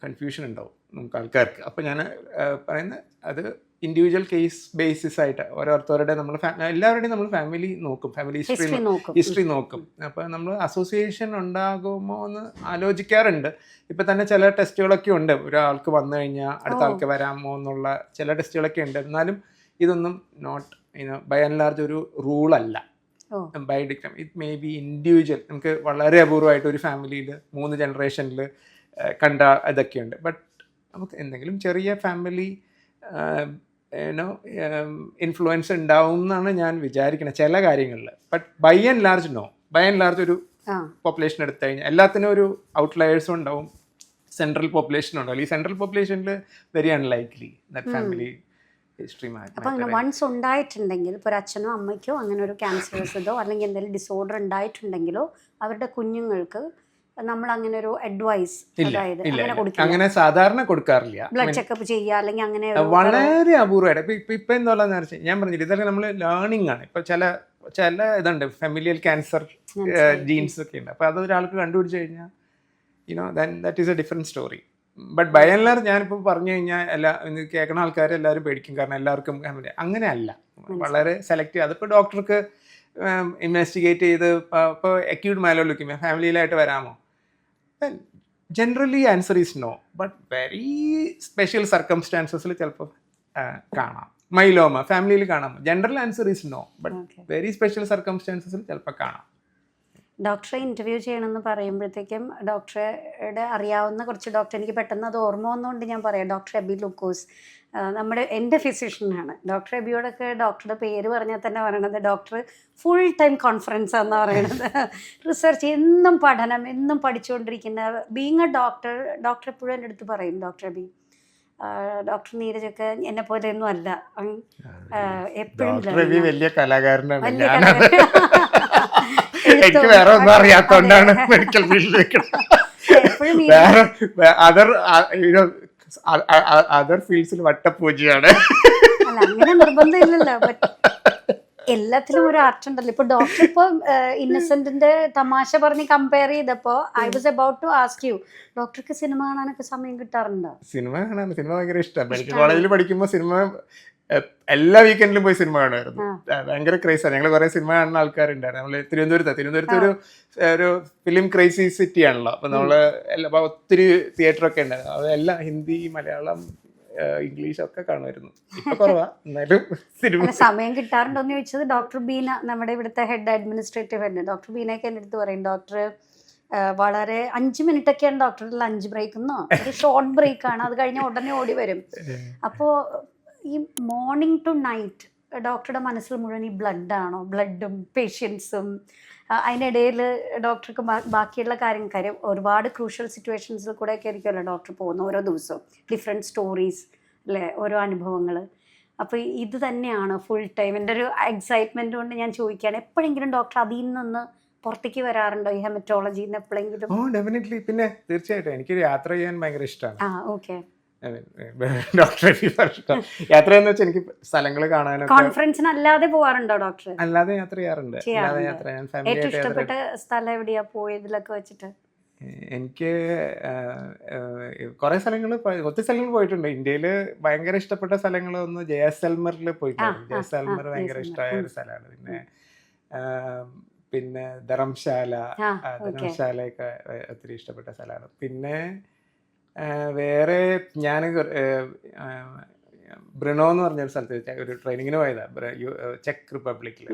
കൺഫ്യൂഷൻ ഉണ്ടാവും നമുക്ക് ആൾക്കാർക്ക്. അപ്പോൾ ഞാൻ പറയുന്നത് അത് ഇൻഡിവിജ്വൽ കേസ് ബേസിസ് ആയിട്ട് ഓരോരുത്തരുടെ നമ്മൾ എല്ലാവരുടെയും നമ്മൾ ഫാമിലി നോക്കും, ഫാമിലി ഹിസ്റ്ററി നോക്കും. അപ്പോൾ നമ്മൾ അസോസിയേഷൻ ഉണ്ടാകുമോ എന്ന് ആലോചിക്കാറുണ്ട്. ഇപ്പം തന്നെ ചില ടെസ്റ്റുകളൊക്കെ ഉണ്ട്, ഒരാൾക്ക് വന്നു കഴിഞ്ഞാൽ അടുത്ത ആൾക്ക് വരാമോ എന്നുള്ള ചില ടെസ്റ്റുകളൊക്കെ ഉണ്ട്. എന്നാലും ഇതൊന്നും നോട്ട് ബൈ ആൻഡ് ലാർജ് ഒരു റൂളല്ല. By dictum it may be individual. നമുക്ക് വളരെ അപൂർവമായിട്ട് ഒരു ഫാമിലിയിൽ 3 ജനറേഷനിൽ കണ്ട ഇതൊക്കെയുണ്ട്. ബട്ട് നമുക്ക് എന്തെങ്കിലും ചെറിയ ഫാമിലി ഇൻഫ്ലുവൻസ് ഉണ്ടാവും എന്നാണ് ഞാൻ വിചാരിക്കുന്നത് ചില കാര്യങ്ങളിൽ. But by and large no. By and large ഒരു പോപ്പുലേഷൻ എടുത്തു കഴിഞ്ഞാൽ എല്ലാത്തിനും ഒരു ഔട്ട്ലയേഴ്സും ഉണ്ടാവും, സെൻട്രൽ പോപ്പുലേഷനും ഉണ്ടാവും. ഈ സെൻട്രൽ പോപ്പുലേഷനിൽ very unlikely that family history. അപ്പോൾ അങ്ങനെ വൺസ് ഉണ്ടായിട്ടുണ്ടെങ്കിൽ ഇപ്പോൾ ഒരു അച്ഛനോ അമ്മയ്ക്കോ അങ്ങനെ ഒരു ക്യാൻസറസ് ഇതോ അല്ലെങ്കിൽ എന്തെങ്കിലും ഡിസോർഡർ ഉണ്ടായിട്ടുണ്ടെങ്കിലോ അവരുടെ കുഞ്ഞുങ്ങൾക്ക് നമ്മൾ അങ്ങനെ ഒരു അഡ്വൈസ് അതായത് അങ്ങനെ സാധാരണ കൊടുക്കാറില്ല. ബ്ലഡ് ചെക്കപ്പ് ചെയ്യുക അല്ലെങ്കിൽ അങ്ങനെ വളരെ അപൂർവമായിട്ട്. ഇപ്പൊ എന്താണെന്ന് വെച്ചാൽ ഞാൻ പറഞ്ഞില്ല, ഇതൊക്കെ നമ്മൾ ലേണിംഗ് ആണ്. ഇപ്പൊ ചില ഇതുണ്ട്, ഫെമിലിയൽ ക്യാൻസർ ജീൻസ് ഒക്കെ ഉണ്ട്. അപ്പൊ അത് ഒരാൾക്ക് കണ്ടുപിടിച്ച് കഴിഞ്ഞാൽ that is a different story. But by and large ഞാനിപ്പോൾ പറഞ്ഞു കഴിഞ്ഞാൽ കേൾക്കുന്ന ആൾക്കാർ എല്ലാവരും പേടിക്കും, കാരണം എല്ലാവർക്കും അങ്ങനെയല്ല. വളരെ സെലക്ട് ചെയ്യുക. അതിപ്പോൾ ഡോക്ടർക്ക് ഇൻവെസ്റ്റിഗേറ്റ് ചെയ്ത് ഇപ്പോൾ അക്യൂട്ട് മൈലോയിഡ് ലുക്കീമിയ ഫാമിലിയിലായിട്ട് വരാമോ? Generally answer is no. But very special സർക്കംസ്റ്റാൻസസിൽ ചിലപ്പോൾ കാണാം. മൈലോമ ഫാമിലിയിൽ കാണാം. General answer is no. But very special സർക്കംസ്റ്റാൻസസിൽ ചിലപ്പോൾ കാണാം. ഡോക്ടറെ ഇൻ്റർവ്യൂ ചെയ്യണമെന്ന് പറയുമ്പോഴത്തേക്കും ഡോക്ടറുടെ അറിയാവുന്ന കുറച്ച് ഡോക്ടർ, എനിക്ക് പെട്ടെന്ന് അത് ഓർമ്മ വന്നുകൊണ്ട് ഞാൻ പറയാം. ഡോക്ടർ എബി ലൂക്കോസ് എൻ്റെ ഫിസിഷ്യനാണ്. ഡോക്ടർ എബിയോടൊക്കെ ഡോക്ടറുടെ പേര് പറഞ്ഞാൽ തന്നെ പറയണത് ഡോക്ടർ ഫുൾ ടൈം കോൺഫറൻസ് എന്നാണ് പറയണത്. റിസർച്ച്, എന്നും പഠനം, എന്നും പഠിച്ചുകൊണ്ടിരിക്കുന്ന. ബീങ് എ ഡോക്ടർ എപ്പോഴും എൻ്റെ അടുത്ത് പറയും, ഡോക്ടർ എബി, ഡോക്ടർ നീരജൊക്കെ എന്നെ പോലെയൊന്നും അല്ല, എപ്പോഴും വലിയ കലാകാരനാണ്. എനിക്ക് വേറെ ഒന്നും അറിയാത്തോണ്ടാണ് മെഡിക്കൽ ഫീൽഡിലേക്ക്. അതർ ഫീൽഡ്സിൽ വട്ടപ്പൂജയാണ്. അല്ല, അങ്ങനെ നിർബന്ധമില്ലല്ലോ. എല്ലാത്തിലും ഒരു ആർട്ട് ഉണ്ടല്ലോ. ഇപ്പൊ ഡോക്ടർ ഇപ്പൊ ഇന്നസെന്റിന്റെ തമാശ പറഞ്ഞ് കമ്പയർ ചെയ്തപ്പോ I was about to ask you, ഡോക്ടർക്ക് സിനിമ കാണാനൊക്കെ സമയം കിട്ടാറുണ്ടോ? സിനിമ ഭയങ്കര ഇഷ്ടമാണ്. മെഡിക്കൽ കോളേജിൽ പഠിക്കുമ്പോൾ സിനിമ എല്ലാ വീക്കെൻഡിലും പോയി സിനിമ കാണുമായിരുന്നു. ഭയങ്കര ക്രൈസാണ്. ഞങ്ങൾ കുറെ സിനിമ കാണുന്ന ആൾക്കാരുണ്ടായിരുന്നു. നമ്മള് തിരുവനന്തപുരത്ത് ഒരു ഫിലിം ക്രൈസി സിറ്റി ആണല്ലോ. അപ്പൊ നമ്മള് ഒത്തിരി തിയേറ്ററൊക്കെ ഉണ്ടായിരുന്നു. അതെല്ലാം ഹിന്ദി, മലയാളം, ഇംഗ്ലീഷ് ഒക്കെ കാണുമായിരുന്നു. ഇപ്പൊ കുറവാ, എന്നാലും സിനിമ സമയം കിട്ടാറുണ്ടോന്ന് ചോദിച്ചത് ഡോക്ടർ ബീന, നമ്മുടെ ഇവിടുത്തെ ഹെഡ് അഡ്മിനിസ്ട്രേറ്റീവ് ഹെഡ് ഡോക്ടർ ബീനയൊക്കെ എൻ്റെ അടുത്ത് പറയും, ഡോക്ടർ വളരെ 5 മിനിറ്റൊക്കെയാണ് ഡോക്ടറുടെ ലഞ്ച് ബ്രേക്ക് എന്നോ, ഒരു ഷോർട്ട് ബ്രേക്കാണ്, അത് കഴിഞ്ഞ ഉടനെ ഓടി വരും. അപ്പോൾ ഈ മോർണിംഗ് ടു നൈറ്റ് ഡോക്ടറുടെ മനസ്സിൽ മുഴുവൻ ഈ ബ്ലഡും പേഷ്യൻസും, അതിനിടയിൽ ഡോക്ടർക്ക് ബാക്കിയുള്ള കാര്യം ഒരുപാട് ക്രൂഷ്യൽ സിറ്റുവേഷൻസിൽ കൂടെ ഒക്കെ ആയിരിക്കുമല്ലോ ഡോക്ടർ പോകുന്ന ഓരോ ദിവസവും, ഡിഫറെൻറ്റ് സ്റ്റോറീസ് അല്ലേ, ഓരോ അനുഭവങ്ങൾ. അപ്പോൾ ഇത് തന്നെയാണ് ഫുൾ ടൈം. എൻ്റെ ഒരു എക്സൈറ്റ്മെൻറ്റ് കൊണ്ട് ഞാൻ ചോദിക്കുകയാണ്, എപ്പോഴെങ്കിലും ഡോക്ടർ അതിൽ നിന്ന് പുറത്തേക്ക് വരാറുണ്ടോ ഈ ഹെമറ്റോളജിയിൽ നിന്ന് എപ്പോഴെങ്കിലും? ഡെഫിനറ്റ്ലി. പിന്നെ തീർച്ചയായിട്ടും എനിക്കൊരു യാത്ര ചെയ്യാൻ ഭയങ്കര ഇഷ്ടമാണ്. ഓക്കെ. ഡോക്ടറെ യാത്ര എന്ന് വെച്ചാൽ എനിക്ക് സ്ഥലങ്ങൾ കാണാനൊക്കെ. കോൺഫറൻസിന് അല്ലാതെ പോവാറുണ്ടോ ഡോക്ടർ? അല്ലാതെ യാത്ര ചെയ്യാറുണ്ട്. ഏറ്റവും ഇഷ്ടപ്പെട്ട സ്ഥലം എവിടെയാ പോയതിലൊക്കെ വെച്ചിട്ട്? എനിക്ക് കുറെ ഒത്തിരി സ്ഥലങ്ങൾ പോയിട്ടുണ്ട്. ഇന്ത്യയില് ഭയങ്കര ഇഷ്ടപ്പെട്ട സ്ഥലങ്ങൾ ഒന്ന് ജയസൽമറിൽ പോയിട്ടുണ്ട്. ജയസൽമർ ഭയങ്കര ഇഷ്ടമായ ഒരു സ്ഥലമാണ്. പിന്നെ ധർമ്മശാലയൊക്കെ ഒത്തിരി ഇഷ്ടപ്പെട്ട സ്ഥലമാണ്. പിന്നെ വേറെ ഞാൻ ബ്രിനോ എന്ന് പറഞ്ഞൊരു സ്ഥലത്ത് ഒരു ട്രെയിനിങ്ങിന് പോയതാണ്, ചെക്ക് റിപ്പബ്ലിക്കിൽ.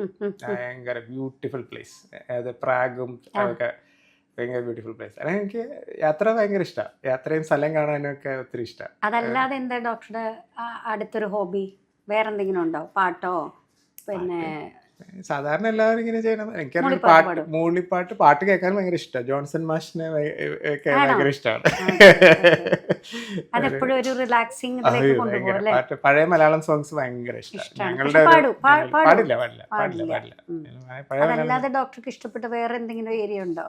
ഭയങ്കര ബ്യൂട്ടിഫുൾ പ്ലേസ്. അത് പ്രാഗും അതൊക്കെ ഭയങ്കര ബ്യൂട്ടിഫുൾ പ്ലേസ്. അങ്ങനെ എനിക്ക് യാത്ര ഭയങ്കര ഇഷ്ടമാണ്. യാത്രയും സ്ഥലം കാണാനും ഒക്കെ ഒത്തിരി ഇഷ്ടമാണ്. അതല്ലാതെ എന്താ ഡോക്ടറുടെ അടുത്തൊരു ഹോബി വേറെന്തെങ്കിലും ഉണ്ടോ? പാട്ടോ? പിന്നെ സാധാരണ എല്ലാവരും ഇങ്ങനെ ചെയ്യണം. എനിക്കറിയാം പാട്ട് കേൾക്കാൻ ഭയങ്കര ഇഷ്ടമാണ്. ജോൺസൺ മാഷിനെ ഭയങ്കര ഇഷ്ടമാണ്. പഴയ മലയാളം സോങ്സ് ഭയങ്കര ഇഷ്ടമാണ്. ഞങ്ങളുടെ പാടില്ല. ഡോക്ടർക്ക് ഇഷ്ടപ്പെട്ട വേറെ എന്തെങ്കിലും ഏരിയ ഉണ്ടോ?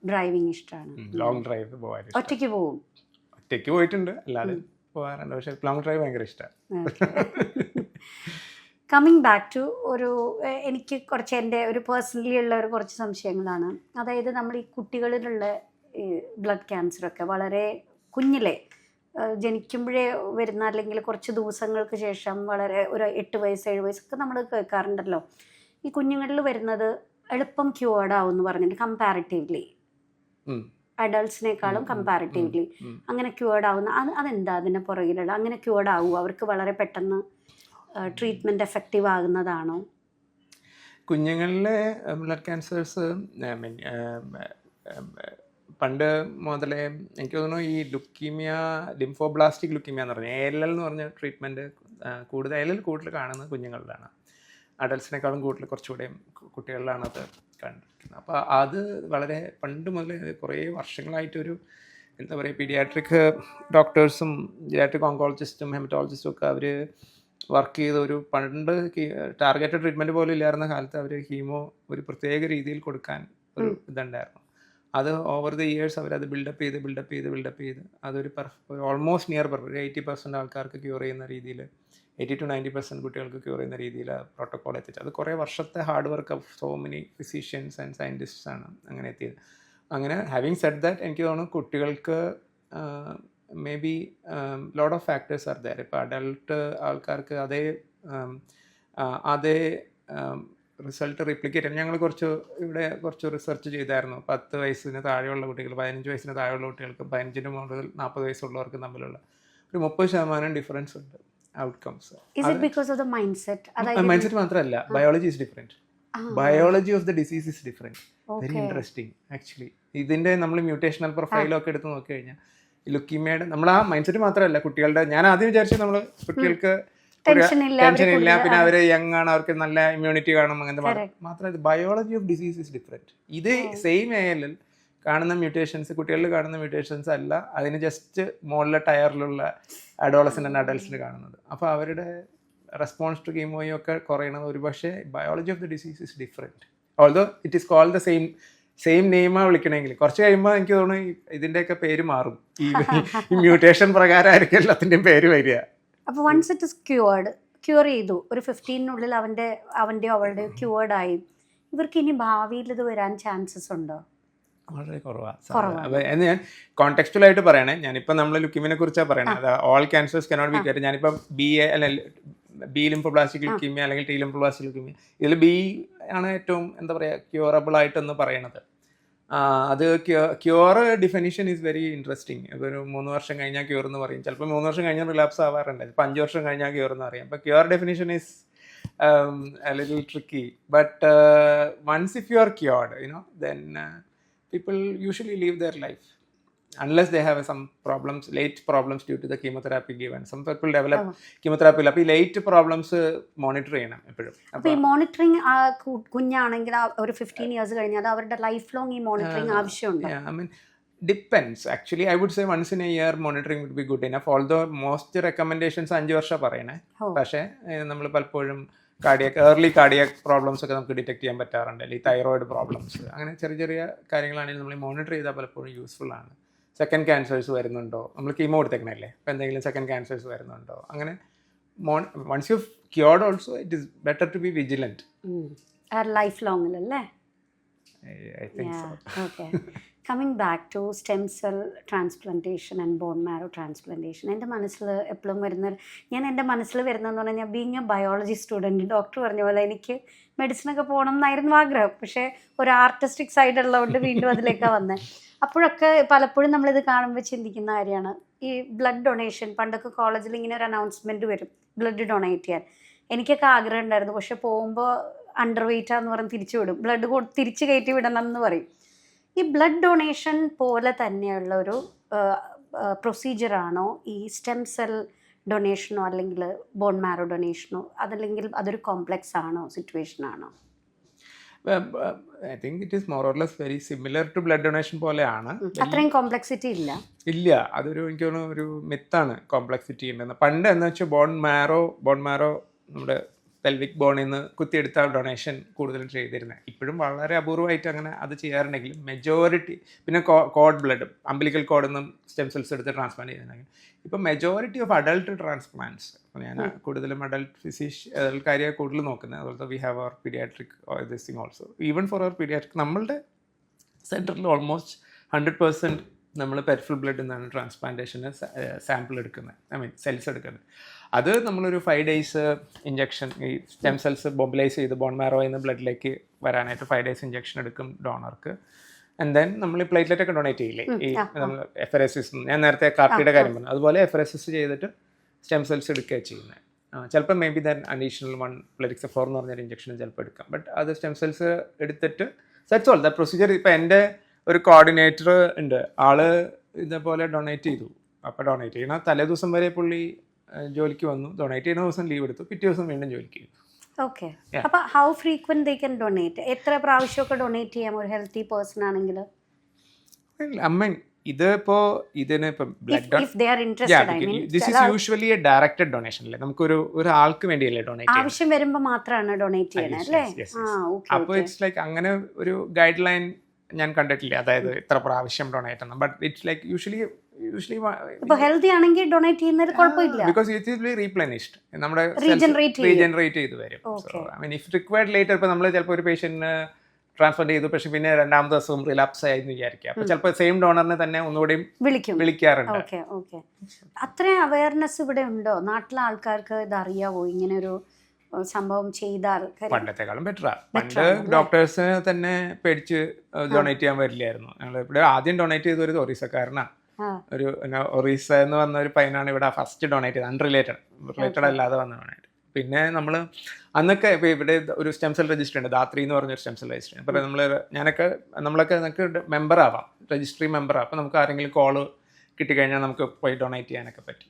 ഡ്രൈവിംഗ് ഇഷ്ടമാണ്. ലോങ് ഡ്രൈവ് പോകാൻ. ഒറ്റയ്ക്ക് പോകും? ഒറ്റയ്ക്ക് പോയിട്ടുണ്ട്, അല്ലാതെ പോകാറുണ്ട്. പക്ഷെ ലോങ് ഡ്രൈവ് ഭയങ്കര ഇഷ്ടമാണ്. കമ്മിങ് ബാക്ക് ടു എനിക്ക് കുറച്ച് എൻ്റെ ഒരു പേഴ്സണലി ഉള്ള കുറച്ച് സംശയങ്ങളാണ്. അതായത് നമ്മൾ ഈ കുട്ടികളിലുള്ള ഈ ബ്ലഡ് ക്യാൻസറൊക്കെ വളരെ കുഞ്ഞിലെ ജനിക്കുമ്പോഴേ വരുന്ന, അല്ലെങ്കിൽ കുറച്ച് ദിവസങ്ങൾക്ക് ശേഷം വളരെ ഒരു 8 വയസ്സ് 7 വയസ്സൊക്കെ നമ്മൾ കേൾക്കാറുണ്ടല്ലോ. ഈ കുഞ്ഞുങ്ങളിൽ വരുന്നത് എളുപ്പം ക്യൂർഡ് ആവും എന്ന് പറഞ്ഞിട്ട് കമ്പാരിറ്റീവ്ലി അഡൾട്ട്സിനേക്കാളും കമ്പാരിറ്റീവ്ലി അങ്ങനെ ക്യൂർഡ് ആവുന്ന അതെന്താ അതിൻ്റെ പുറകിലുള്ള, അങ്ങനെ ക്യൂർഡ് ആവുമോ? അവർക്ക് വളരെ പെട്ടെന്ന് ട്രീറ്റ്മെൻറ്റ് എഫക്റ്റീവ് ആകുന്നതാണോ? കുഞ്ഞുങ്ങളിലെ ബ്ലഡ് ക്യാൻസേഴ്സ് പണ്ട് മുതലേ എനിക്ക് തോന്നുന്നു ഈ ലുക്കീമിയ, ലിംഫോബ്ലാസ്റ്റിക് ലുക്കീമിയ എന്ന് പറഞ്ഞാൽ ALL എന്ന് പറഞ്ഞ ട്രീറ്റ്മെൻറ്റ് കൂടുതൽ കാണുന്നത് കുഞ്ഞുങ്ങളിലാണ്. അഡൽട്ട്സിനേക്കാളും കുറച്ചുകൂടെ കുട്ടികളിലാണ് അത് കണ്ടിരിക്കുന്നത്. അപ്പോൾ അത് വളരെ പണ്ട് മുതൽ കുറേ വർഷങ്ങളായിട്ടൊരു എന്താ പറയുക, പീഡിയാട്രിക് ഡോക്ടേഴ്സും പീഡിയാട്രിക് ഓങ്കോളജിസ്റ്റും ഹെമറ്റോളജിസ്റ്റും ഒക്കെ അവർ വർക്ക് ചെയ്ത ഒരു പണ്ട് ടാർഗറ്റഡ് ട്രീറ്റ്മെൻറ്റ് പോലും ഇല്ലായിരുന്ന കാലത്ത് അവർ ഹീമോ ഒരു പ്രത്യേക രീതിയിൽ കൊടുക്കാൻ ഒരു ഇതുണ്ടായിരുന്നു. അത് ഓവർ ദ ഇയേഴ്സ് അവരത് ബിൽഡപ്പ് ചെയ്ത് അതൊരു ഓൾമോസ്റ്റ് നിയർ 80% ആൾക്കാർക്ക് ക്യൂർ ചെയ്യുന്ന രീതിയിൽ, 80 to 90% കുട്ടികൾക്ക് ക്യൂർ ചെയ്യുന്ന രീതിയിൽ പ്രോട്ടോക്കോൾ എത്തിച്ചു. അത് കുറേ വർഷത്തെ hard work of so many physicians and സയൻറ്റിസ്റ്റ്സ് ആണ് അങ്ങനെ എത്തിയത്. അങ്ങനെ ഹാവിങ് സെഡ് ദാറ്റ് എനിക്ക് തോന്നുന്നു കുട്ടികൾക്ക് may be lot of factors are there. ഇപ്പോൾ അഡൾട്ട് ആൾക്കാർക്ക് അതേ റിസൾട്ട് റിപ്ലിക്കേറ്റ് ചെയ്യാൻ ഞങ്ങൾ കുറച്ച് റിസർച്ച് ചെയ്തായിരുന്നു. 10 വയസ്സിന് താഴെയുള്ള കുട്ടികൾ, 15 വയസ്സിന് താഴെയുള്ള കുട്ടികൾക്ക് 15 മുതൽ 40 വയസ്സുള്ളവർക്ക് തമ്മിലുള്ള ഒരു 30% ഡിഫറൻസ് ഉണ്ട് ഔട്ട്കംസ്. മൈൻഡ് സെറ്റ് മാത്രമല്ല, biology is different. Biology of the disease is different. Very interesting actually. ഇതിൻ്റെ നമ്മൾ മ്യൂട്ടേഷണൽ പ്രൊഫൈലൊക്കെ എടുത്ത് നോക്കി കഴിഞ്ഞാൽ ലുക്കീമിയയുടെ നമ്മൾ ആ മൈൻഡ് സെറ്റ് മാത്രമല്ല കുട്ടികളുടെ, ഞാൻ ആദ്യം വിചാരിച്ചു നമ്മൾ കുട്ടികൾക്ക് ടെൻഷൻ ഇല്ല, പിന്നെ അവർ യങ് ആണ്, അവർക്ക് നല്ല ഇമ്മ്യൂണിറ്റി കാണും, അങ്ങനത്തെ മാത്രമല്ല biology of disease is different. ഇത് സെയിം ALL കാണുന്ന മ്യൂട്ടേഷൻസ് കുട്ടികളിൽ കാണുന്ന മ്യൂട്ടേഷൻസ് അല്ല, അതിന് ജസ്റ്റ് മുകളിലെ ടയറിലുള്ള അഡോളസൻ്റ് ആൻഡ് അഡൽട്ട്സിന് കാണുന്നത്. അപ്പോൾ അവരുടെ റെസ്പോൺസ് ടു കീമോയും ഒക്കെ കുറയണത് ഒരുപക്ഷെ biology of the disease is different. Although it is called the same നെയിമാണ് വിളിക്കണമെങ്കിൽ കുറച്ച് കഴിയുമ്പോൾ എനിക്ക് തോന്നുന്നു ഇതിൻ്റെയൊക്കെ പേര് മാറും. ഈ മ്യൂട്ടേഷൻ പ്രകാരമായിരിക്കും എല്ലാത്തിൻ്റെയും പേര് വരിക. അപ്പോൾ വൺസ് ഇറ്റ് ഇസ് ക്യൂർ ചെയ്തു, ഒരു 15-നുള്ളിൽ അവൻ്റെയോ അവളുടെയോ ക്യൂർഡ് ആയി, ഇവർക്ക് ഇനി ഭാവിയിൽ ഇത് വരാൻ ചാൻസസ് ഉണ്ടോ? വളരെ കുറവാണ്. എന്ന് ഞാൻ കോണ്ടെക്സ്റ്റുവലായിട്ട് പറയണേ, ഞാനിപ്പോൾ നമ്മൾ ലുക്കീമിനെ കുറിച്ചാണ് പറയണത്. All cancers cannot be cured. ഞാനിപ്പോൾ ബി ലിംഫോബ്ലാസ്റ്റിക് ലുക്കീമിയ അല്ലെങ്കിൽ ടി ലിംഫോബ്ലാസ്റ്റിക് ലുക്കീമിയ, ഇതിൽ ബി ആണ് ഏറ്റവും എന്താ പറയുക ക്യൂറബിൾ ആയിട്ടെന്ന് പറയണത്. അത് cure definition is very interesting. ഇതൊരു 3 വർഷം കഴിഞ്ഞാൽ ക്യൂർ എന്ന് പറയും, ചിലപ്പോൾ 3 വർഷം കഴിഞ്ഞാൽ റിലാപ്സ് ആവാറുണ്ട്, ഇപ്പോൾ 5 വർഷം കഴിഞ്ഞാൽ ക്യൂർ എന്ന് പറയും. അപ്പോൾ cure definition is a little tricky, but once if you are cured, then people usually live their life unless they have some late problems due to the chemotherapy given. Some people develop chemotherapy. അപ്പോൾ ഈ late problems monitor ചെയ്യണം എപ്പോഴും. അപ്പോൾ ഈ monitoring കുഞ്ഞാണെങ്കിൽ ഒരു 15 years കഴിഞ്ഞാൽ അവരുടെ life long ഈ മോണിറ്ററിങ് ആവശ്യമുണ്ട്? I mean depends actually. I would say once in a year monitoring would be good enough, although most recommendations 5 വർഷം പറയണേ. പക്ഷേ നമ്മൾ പലപ്പോഴും ഏർലി കാർഡിയാക് പ്രോബ്ലംസ് ഒക്കെ നമുക്ക് ഡിറ്റക്ട് ചെയ്യാൻ പറ്റാറുണ്ട്, അല്ലെങ്കിൽ തൈറോയിഡ് പ്രോബ്ലംസ്, അങ്ങനെ ചെറിയ കാര്യങ്ങളാണെങ്കിൽ നമ്മൾ മോണിറ്റർ ചെയ്താൽ പലപ്പോഴും യൂസ്ഫുൾ ആണ്. സെക്കൻഡ് ക്യാൻസേഴ്സ് വരുന്നുണ്ടോ, നമ്മൾ കീമോ കൊടുത്തേക്കണല്ലേ, അപ്പോൾ എന്തെങ്കിലും സെക്കൻഡ് ക്യാൻസേഴ്സ് വരുന്നുണ്ടോ, അങ്ങനെ once you cured also it is better to be vigilant. Life ലോങ്ങിലല്ലേ? I think so. Okay. Coming back to stem cell transplantation and bone marrow transplantation, എൻ്റെ മനസ്സിൽ എപ്പോഴും എൻ്റെ മനസ്സിൽ വരുന്നതെന്ന് പറഞ്ഞാൽ being A biology student, doctor പറഞ്ഞ പോലെ എനിക്ക് മെഡിസിനൊക്കെ പോകണം എന്നായിരുന്നു ആഗ്രഹം. പക്ഷേ ഒരു ആർട്ടിസ്റ്റിക് സൈഡ് ഉള്ളതുകൊണ്ട് വീണ്ടും അതിലേക്കാണ് വന്നത്. അപ്പോഴൊക്കെ പലപ്പോഴും നമ്മളിത് കാണുമ്പോൾ ചിന്തിക്കുന്ന കാര്യമാണ് ഈ ബ്ലഡ് ഡൊണേഷൻ. പണ്ടൊക്കെ കോളേജിൽ ഇങ്ങനെ ഒരു അനൗൺസ്മെൻറ്റ് വരും, ബ്ലഡ് ഡൊണേറ്റ് ചെയ്യാൻ. എനിക്കൊക്കെ ആഗ്രഹം ഉണ്ടായിരുന്നു, പക്ഷെ പോകുമ്പോൾ അണ്ടർ വെയ്റ്റാന്ന് പറഞ്ഞ് തിരിച്ചു വിടും, ബ്ലഡ് തിരിച്ച് കയറ്റി വിടണം എന്ന് പറയും. ഈ ബ്ലഡ് ഡൊണേഷൻ പോലെ തന്നെയുള്ള ഒരു പ്രൊസീജിയറാണോ ഈ സ്റ്റെം സെൽ ഡൊണേഷനോ അല്ലെങ്കിൽ ബോൺ മാരോ ഡൊണേഷനോ, അതല്ലെങ്കിൽ അതൊരു കോംപ്ലെക്സ് ആണോ, സിറ്റുവേഷൻ ആണോ? I think it is more or less very similar to blood donation പോലെയാണ്. അത്രയും കോംപ്ലെക്സിറ്റി ഇല്ല. അതൊരു എനിക്ക് തോന്നുന്നു ഒരു മിത്താണ് കോംപ്ലെക്സിറ്റി ഉണ്ടെന്ന്. പണ്ട് എന്ന് വെച്ചാൽ ബോൺ മാരോ നമ്മുടെ പെൽവിക് ബോണിൽ നിന്ന് കുത്തിയെടുത്ത ഡൊണേഷൻ കൂടുതലും ചെയ്തിരുന്നത്. ഇപ്പോഴും വളരെ അപൂർവമായിട്ട് അങ്ങനെ അത് ചെയ്യാറുണ്ടെങ്കിലും മെജോറിറ്റി, പിന്നെ കോഡ് ബ്ലഡ് അംബിലിക്കൽ കോഡിൽ നിന്നും സ്റ്റെം സെൽസ് എടുത്ത് ട്രാൻസ്പ്ലാന്റ് ചെയ്യുന്നുണ്ടെങ്കിൽ ഇപ്പം മെജോറിറ്റി ഓഫ് അഡൾട്ട് ട്രാൻസ്പ്ലാന്റ്സ്, ഞാൻ കൂടുതലും അഡൾട്ട് കാര്യമാണ് കൂടുതൽ നോക്കുന്നത്. അതുപോലെ we have our paediatric this thing also. Even for our paediatric നമ്മളുടെ സെൻറ്ററിൽ ഓൾമോസ്റ്റ് 100% നമ്മൾ പെരിഫറൽ ബ്ലഡിൽ നിന്നാണ് ട്രാൻസ്പ്ലാന്റേഷന് സാമ്പിൾ എടുക്കുന്നത്, ഐ മീൻ സെൽസ് എടുക്കുന്നത്. അത് നമ്മളൊരു 5 days ഇഞ്ചക്ഷൻ, ഈ സ്റ്റെം സെൽസ് ബൊബിലൈസ് ചെയ്ത് ബോൺ മാരോയിൽ നിന്ന് ബ്ലഡിലേക്ക് വരാനായിട്ട് 5 days ഇഞ്ചക്ഷൻ എടുക്കും ഡോണർക്ക്. ആൻഡ് ദെൻ നമ്മൾ ഈ പ്ലേറ്റ്ലെറ്റ് ഒക്കെ ഡൊണേറ്റ് ചെയ്യില്ലേ, ഈ നമ്മൾ എഫറസിസ്, ഞാൻ നേരത്തെ കാർട്ടിയുടെ കാര്യം പറഞ്ഞു, അതുപോലെ എഫറസിസ് ചെയ്തിട്ട് സ്റ്റെം സെൽസ് എടുക്കുകയാണ് ചെയ്യുന്നത്. ചിലപ്പോൾ മേ ബി ദൻ അഡീഷണൽ 1 പ്ലെറിക്സഫോർ എന്ന് പറഞ്ഞൊരു ഇഞ്ചക്ഷൻ ചിലപ്പോൾ എടുക്കാം. ബട്ട് അത് സ്റ്റെം സെൽസ് എടുത്തിട്ട് ദാറ്റ്സ് ഓൾ ദ പ്രൊസീജിയർ. ഇപ്പോൾ എൻ്റെ ഒരു കോർഡിനേറ്റർ ഉണ്ട്, ആള് ഇതേപോലെ ഡൊണേറ്റ് ചെയ്തു. അപ്പോൾ ഡൊണേറ്റ് ചെയ്യണ തലേ ദിവസം വരെ പുള്ളി ജോലിക്ക് വന്നു, ഡൊണേറ്റ് ചെയ്യുന്ന ദിവസം ലീവ് എടുത്തു, പിറ്റേ ദിവസം വീണ്ടും ജോലിക്ക് ചെയ്തു. ഓക്കെ. അപ്പോൾ how frequent they can donate? എത്ര പ്രാവശ്യമൊക്കെ ഡൊണേറ്റ് ചെയ്യാം ഒരു ഹെൽത്തി പേഴ്സൺ ആണെങ്കിൽ? അമ്മ ഇതിപ്പോ ഇതിന് ഇപ്പം this is usually A directed donation അല്ലേ, നമുക്കൊരു ഒരാൾക്ക് വേണ്ടിയല്ലേ ഡൊണേറ്റ് ആവശ്യം വരുമ്പോൾ മാത്രമാണ് ഡൊണേറ്റ് ചെയ്യണത് അല്ലേ? അപ്പോൾ ഇറ്റ്സ് ലൈക്ക് അങ്ങനെ ഒരു ഗൈഡ് ലൈൻ ഞാൻ കണ്ടിട്ടില്ല, അതായത് ഇത്ര പ്രാവശ്യം ഡൊണേറ്റ് ചെയ്യണം. ബട്ട് ഇറ്റ്സ് ലൈക്ക് യൂഷ്വലി ഇപ്പോൾ ഹെൽത്തി ആണെങ്കിൽ ഡൊണേറ്റ് ചെയ്യുന്നതിൽ കുഴപ്പമില്ല, ബിക്കോസ് ഇറ്റ് ഈസ് റീപ്ലെനിഷ്ഡ്, നമ്മുടെ റീജനറേറ്റ് ചെയ്ത് വരും. So I mean if required later, ഇപ്പോൾ നമ്മൾ ചിലപ്പോൾ ഒരു പേഷ്യന്റിന് ട്രാൻസ്ഫർ ചെയ്തു, പക്ഷെ പിന്നെ 2ാമത്തെ ദിവസം റിലാപ്സ് ആയി എന്ന് വിചാരിക്കുക, അപ്പോൾ ചിലപ്പോൾ സെയിം ഡോണറിനെ തന്നെ ഒന്നുകൂടി വിളിക്കാറുണ്ട്. Okay okay. അത്രയും അവയർനെസ് ഇവിടെ ഉണ്ടോ? നാട്ടിലെ ആൾക്കാർക്ക് ഇത് അറിയാവോ ഇങ്ങനെ ഒരു സംഭവം ചെയ്താൽ? പണ്ടത്തെക്കാളും ബെറ്ററാ. പണ്ട് ഡോക്ടേഴ്സ് തന്നെ പേടിച്ച് ഡൊണേറ്റ് ചെയ്യാൻ വരില്ലായിരുന്നു. ഞങ്ങൾ ഇവിടെ ആദ്യം ഡൊണേറ്റ് ചെയ്ത ഒരു ഒറീസക്കാരനാണ്, ഒരു ഒറീസ എന്ന് പറഞ്ഞ ഒരു പയ്യനാണ് ഇവിടെ ഫസ്റ്റ് ഡൊണേറ്റ് ചെയ്തത്, റിലേറ്റഡ് അല്ലാതെ വന്ന ഡൊണേറ്റ്. പിന്നെ നമ്മൾ അന്നൊക്കെ ഇപ്പോൾ ഇവിടെ ഒരു സ്റ്റെം സെൽ രജിസ്റ്റർ ഉണ്ട്, ധാത്രി എന്ന് പറഞ്ഞൊരു സ്റ്റെം സെൽ രജിസ്റ്റർ. അപ്പോൾ നമ്മളൊക്കെ നമുക്ക് മെമ്പർ ആവാം, രജിസ്ട്രി മെമ്പർ ആവാം. അപ്പോൾ നമുക്ക് ആരെങ്കിലും കോള് കിട്ടിക്കഴിഞ്ഞാൽ നമുക്ക് പോയി ഡൊണേറ്റ് ചെയ്യാനൊക്കെ പറ്റും.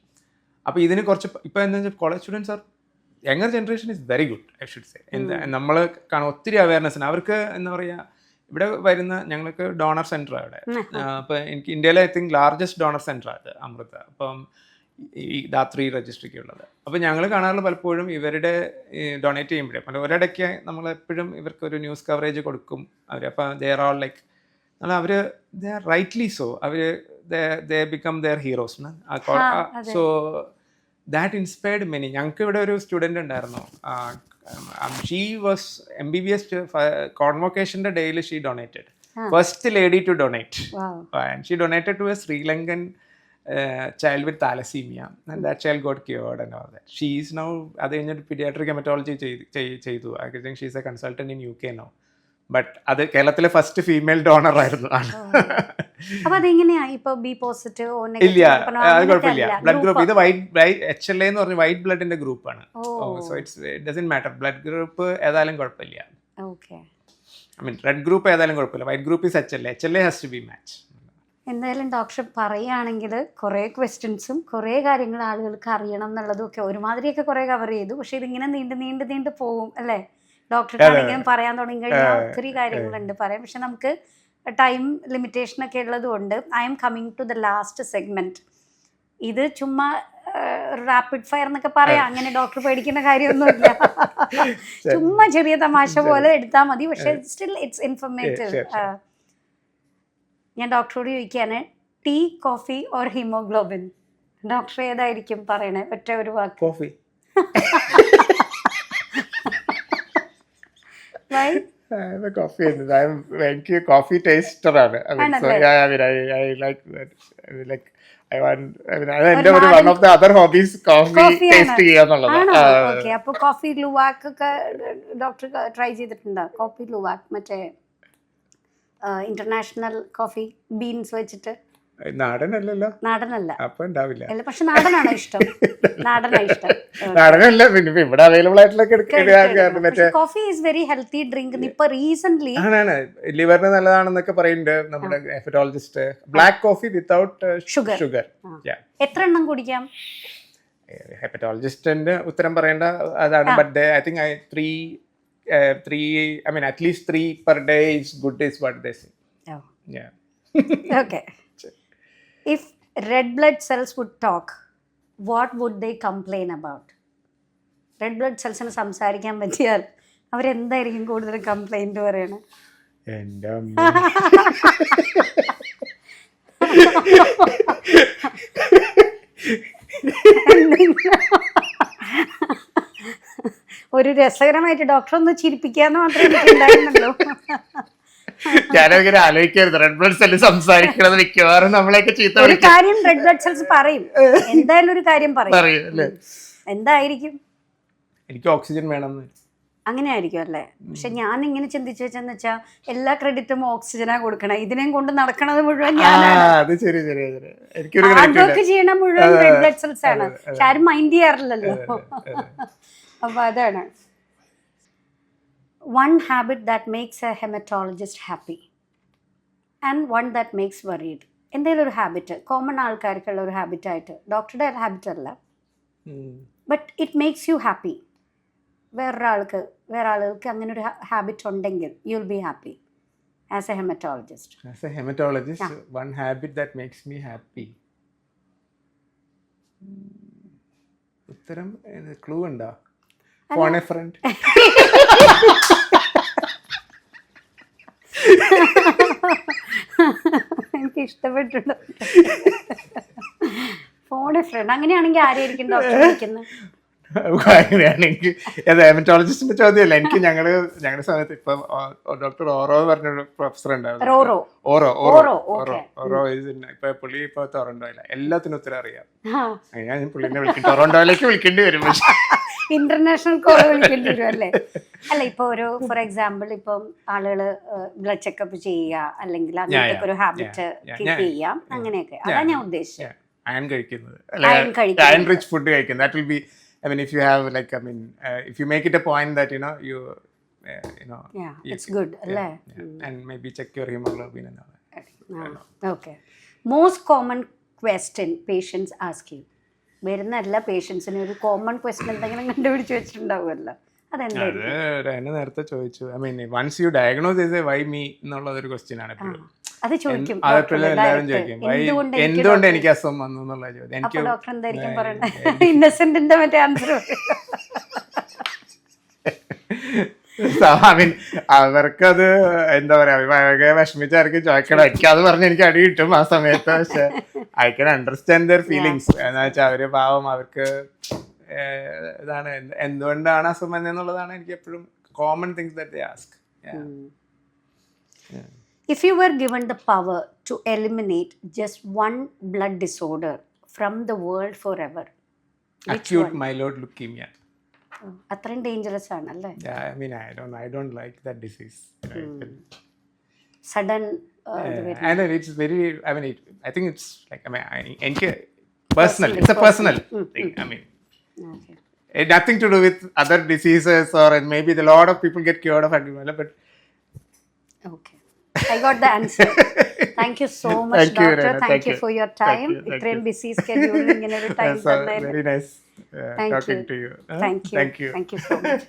അപ്പോൾ ഇതിന് കുറച്ച് ഇപ്പോൾ എന്താ വെച്ചാൽ college students are younger generation is very good, I should say. നമ്മൾ കാണും ഒത്തിരി അവയർനെസ്. അവർക്ക് എന്താ പറയുക, ഇവിടെ വരുന്ന ഞങ്ങൾക്ക് ഡോണർ സെൻറ്റർ അവിടെ, അപ്പോൾ എനിക്ക് ഇന്ത്യയിലെ ഐ തിങ്ക് ലാർജസ്റ്റ് ഡോണർ സെൻറ്ററാണ് അത് അമൃത, അപ്പം ഈ ധാത്രി രജിസ്ട്രിക്ക് ഉള്ളത്. അപ്പോൾ ഞങ്ങൾ കാണാറുള്ള പലപ്പോഴും ഇവരുടെ ഡൊണേറ്റ് ചെയ്യുമ്പോഴേ, അപ്പോൾ ഒരിടയ്ക്ക് നമ്മളെപ്പോഴും ഇവർക്കൊരു ന്യൂസ് കവറേജ് കൊടുക്കും അവർ. അപ്പോൾ ദേ ആർ ഓൾ ലൈക്ക്, അവർ ദേ ആർ റൈറ്റ്ലി സോ, അവർ they become their heroes. So that inspired many. ഞങ്ങൾക്ക് ഇവിടെ ഒരു സ്റ്റുഡൻ്റ് ഉണ്ടായിരുന്നു, ഷീ വാസ് MBBS കോൺവൊക്കേഷൻ്റെ ഡേയിൽ she donated, first lady to donate, and she donated to a Sri Lankan child with thalassemia, and that child got cured and all that. She is now അത് കഴിഞ്ഞിട്ട് pediatric hematology ചെയ്തു. I think she is a consultant in UK now. But അത് കേരളത്തിലെ first female donor ആയിരുന്നു. അപ്പോൾ അതെങ്ങനെയാ ഇപ്പോൾ B positive ഇല്ല, അത് കുഴപ്പമില്ല. ബ്ലഡ് ഗ്രൂപ്പ് ഇത് വൈറ്റ് HLA എന്ന് പറഞ്ഞ വൈറ്റ് ബ്ലഡിന്റെ ഗ്രൂപ്പാണ്. So it doesn't matter, blood group ഏതായാലും കുഴപ്പമില്ല. Okay, I mean red group ഏതായാലും കുഴപ്പമില്ല, white group is HLA has to be match. എന്തായാലും ഡോക്ടർ പറയുകയാണെങ്കിൽ കുറേ ക്വസ്റ്റ്യൻസും കുറേ കാര്യങ്ങൾ ആളുകൾക്ക് അറിയണം എന്നുള്ളതും ഒക്കെ ഒരുമാതിരിയൊക്കെ കുറേ കവർ ചെയ്തു. പക്ഷെ ഇതിങ്ങനെ നീണ്ട് പോകും അല്ലേ? ഡോക്ടർക്കാണെങ്കിലും പറയാൻ തുടങ്ങി കഴിഞ്ഞാൽ ഒത്തിരി കാര്യങ്ങളുണ്ട് പറയാം. പക്ഷെ നമുക്ക് ടൈം ലിമിറ്റേഷനൊക്കെ ഉള്ളതുകൊണ്ട് I'm coming to the last segment. ഇത് ചുമ്മാ റാപ്പിഡ് ഫയർ എന്നൊക്കെ പറയാം, അങ്ങനെ ഡോക്ടർ പേടിക്കുന്ന കാര്യമൊന്നുമില്ല. ചുമ്മാ ചെറിയ തമാശ പോലെ എടുത്താൽ മതി, പക്ഷെ സ്റ്റിൽ ഇറ്റ്സ് ഇൻഫർമേറ്റീവ്. ഞാൻ ഡോക്ടറോട് ചോദിക്കുകയാണ്, tea, coffee or haemoglobin? Doctor ഏതായിരിക്കും പറയണേ? ഒറ്റ ഒരു വാക്ക്. കോഫി. എനിക്ക് കോഫി ടേസ്റ്ററാണ്. അപ്പൊ കോഫി ലുവാക്ക് ഒക്കെ ഡോക്ടർ ട്രൈ ചെയ്തിട്ടുണ്ടോ? കോഫി ലുവാക്ക് മറ്റേ ഇന്റർനാഷണൽ കോഫി ബീൻസ് വെച്ചിട്ട്. നാടനല്ലല്ലോ. നാടനല്ല, അപ്പൊ ഉണ്ടാവില്ല. അല്ല, പക്ഷെ നാടനാണ് ഇഷ്ടം. നാടനല്ല, പിന്നെ ഇവിടെ അവൈലബിൾ ആയിട്ടുള്ള coffee is very healthy drink. ഇപ്പൊ റീസെന്റ് ആണ് ലിവറിന് നല്ലതാണെന്നൊക്കെ പറയുന്നുണ്ട് നമ്മുടെ hepatologist. Black coffee without sugar. എത്ര എണ്ണം കുടിക്കാം? ഹെപ്പറ്റോളജിസ്റ്റിന്റെ ഉത്തരം പറയേണ്ട അതാണ്. But I think I mean at least 3 per day is good is what they say. Oh. Yeah. Okay. If red blood cells would talk, what would they complain about? Red blood cells നെ സംസാരിക്കാൻ പറ്റിയാൽ അവരെന്തായിരിക്കും കൂടുതൽ complaint പറയണേ? എൻ്റെ ഒരു രസകരമായിട്ട് doctor ഒന്ന് ചിരിപ്പിക്കാന്ന് മാത്രമേ ഉണ്ടായിരുന്നല്ലോ. ഞാനങ്ങനെ ആലോചിക്കരുത് റെഡ് ബ്ലഡ് സെല്ല് സംസാരിക്കണത് മിക്കവാറും നമ്മളെയൊക്കെ ചീത്ത ഒരു കാര്യം റെഡ് ബ്ലഡ് സെൽസ് പറയും, എന്തായാലും ഒരു കാര്യം പറയും. അല്ലേ? എന്തായിരിക്കും? എനിക്ക് ഓക്സിജൻ വേണമെന്ന്. അങ്ങനെ ആയിരിക്കും അല്ലേ? പക്ഷെ ഞാൻ ഇങ്ങനെ ചിന്തിച്ചു വെച്ചെന്ന് വെച്ചാൽ എല്ലാ ക്രെഡിറ്റും ഓക്സിജനാ കൊടുക്കണം, ഇതിനെയും കൊണ്ട് നടക്കണത് മുഴുവൻ ഞാനാണ്. അത് ശരി. അതൊക്കെ ചെയ്യണ മുഴുവൻ റെഡ് ബ്ലഡ് സെൽസ് ആണ്. പക്ഷെ ആരും മൈൻഡ് ചെയ്യാറില്ലല്ലോ. അപ്പൊ അതാണ് one habit that makes a hematologist happy and one that makes worried. എന്തെങ്കിലും ഒരു ഹാബിറ്റ് കോമൺ ആൾക്കാർക്കുള്ള ഒരു ഹാബിറ്റായിട്ട്, ഡോക്ടറുടെ ഹാബിറ്റ് അല്ല, but it makes you happy. വേറെ ആളുകൾക്ക് അങ്ങനെ ഒരു ഹാബിറ്റ് ഉണ്ടെങ്കിൽ you will be happy as A haematologist. As A haematologist one habit that makes me happy. ഉത്തരം ക്ലൂ ഉണ്ടോ? Phone a front. എനിക്ക് ഇഷ്ടപ്പെട്ടിട്ടുണ്ട്. Phone a front. അങ്ങനെയാണെങ്കിൽ ആരെയായിരിക്കും ഡോക്ടർ വിളിക്കുന്നത്? അങ്ങനെയാണെങ്കിൽ ഹെമറ്റോളജിസ്റ്റിന്റെ ചോദ്യമല്ല. എനിക്ക് ഞങ്ങളുടെ സമയത്ത് ഇപ്പൊ ഡോക്ടർ ഓറോ പറഞ്ഞൊരു പ്രൊഫസർ ഉണ്ടായിരുന്നു. ഓറോ ഇപ്പൊ പുള്ളി ഇപ്പൊ ടൊറന്റോയില. എല്ലാത്തിനും ഉത്തരം അറിയാം. ഞാൻ പുള്ളിനെ വിളിക്കും, ടൊറന്റോയിലേക്ക് വിളിക്കേണ്ടി വരും. പക്ഷെ ഇന്റർനാഷണൽ കോൾ വിളിക്കേണ്ടി വരും അല്ലേ? അല്ല, ഇപ്പൊ ഒരു ഫോർ എക്സാമ്പിൾ ഇപ്പം ആളുകള് ബ്ലഡ് ചെക്കപ്പ് ചെയ്യുക, അല്ലെങ്കിൽ അങ്ങനത്തെ ഒരു ഹാബിറ്റ് കീപ്പ് ചെയ്യാം, അങ്ങനെയൊക്കെ. അതാ ഞാൻ ഉദ്ദേശിച്ചത്. അയൺ കഴിക്കുന്നത്, അയൺ റിച്ച് ഫുഡ് കഴിക്കുന്നത്. That will be, I mean, if you have like, I mean, if you make it a point that you know, it's good, alle. And maybe check your hemoglobin and all that. Okay. Most common question patients ask you. വരുന്ന എല്ലാ പേഷ്യൻസിനും ഒരു common question എന്തെങ്കിലും കണ്ടുപിടിച്ച് വെച്ചിട്ടുണ്ടാവുമല്ലോ, അതെന്തായിരുന്നു? നേരത്തെ ചോദിച്ചു. I mean once you diagnose ചെയ്ത് why me എന്നുള്ളതൊരു ക്വസ്റ്റ്യൻ ആണ് എപ്പോഴും. അത് ചോദിക്കും എല്ലാവരും ചോദിക്കും, എന്തുകൊണ്ട് എനിക്ക് അസുഖം വന്നു എന്നുള്ള ചോദ്യം. എനിക്ക് ഡോക്ടർ എന്തായിരിക്കും പറയണത്? ഇന്നസെന്റിന്റെ മറ്റേ ആൻസർ. ഐ മീൻ അവർക്കത് എന്താ പറയാ, വളരെ വിഷമിച്ചായിരിക്കും ചോദിക്കണം. എനിക്കത് പറഞ്ഞ് എനിക്ക് അടി കിട്ടും ആ സമയത്ത്. പക്ഷെ I can understand there feelings. എന്ന് വെച്ചാൽ അവര് പാവം, അവർക്ക് ഇതാണ് എന്തുകൊണ്ടാണ് അസുഖം വന്നതെന്നുള്ളതാണ് എനിക്ക് എപ്പോഴും common things that they ask. If you were given the power to eliminate just one blood disorder from the world forever, acute myeloid leukemia. അത്രയും ഡേഞ്ചറസ് ആണല്ലേ? I mean, I don't like that disease. Sudden and it's very, I mean, I think it's like, I mean, എനിക്ക് personal, it's a personal thing. I mean, it nothing to do with other diseases, or maybe a lot of people get cured of acute myeloid, but okay, I got the answer. Thank you so much, doctor. Thank you for your time. ഇത്രയും BC സ്കെഡ്യൂളിൽ ഇങ്ങനെ ഒരു time തന്നതിന്. Very nice talking to you. Thank you so much.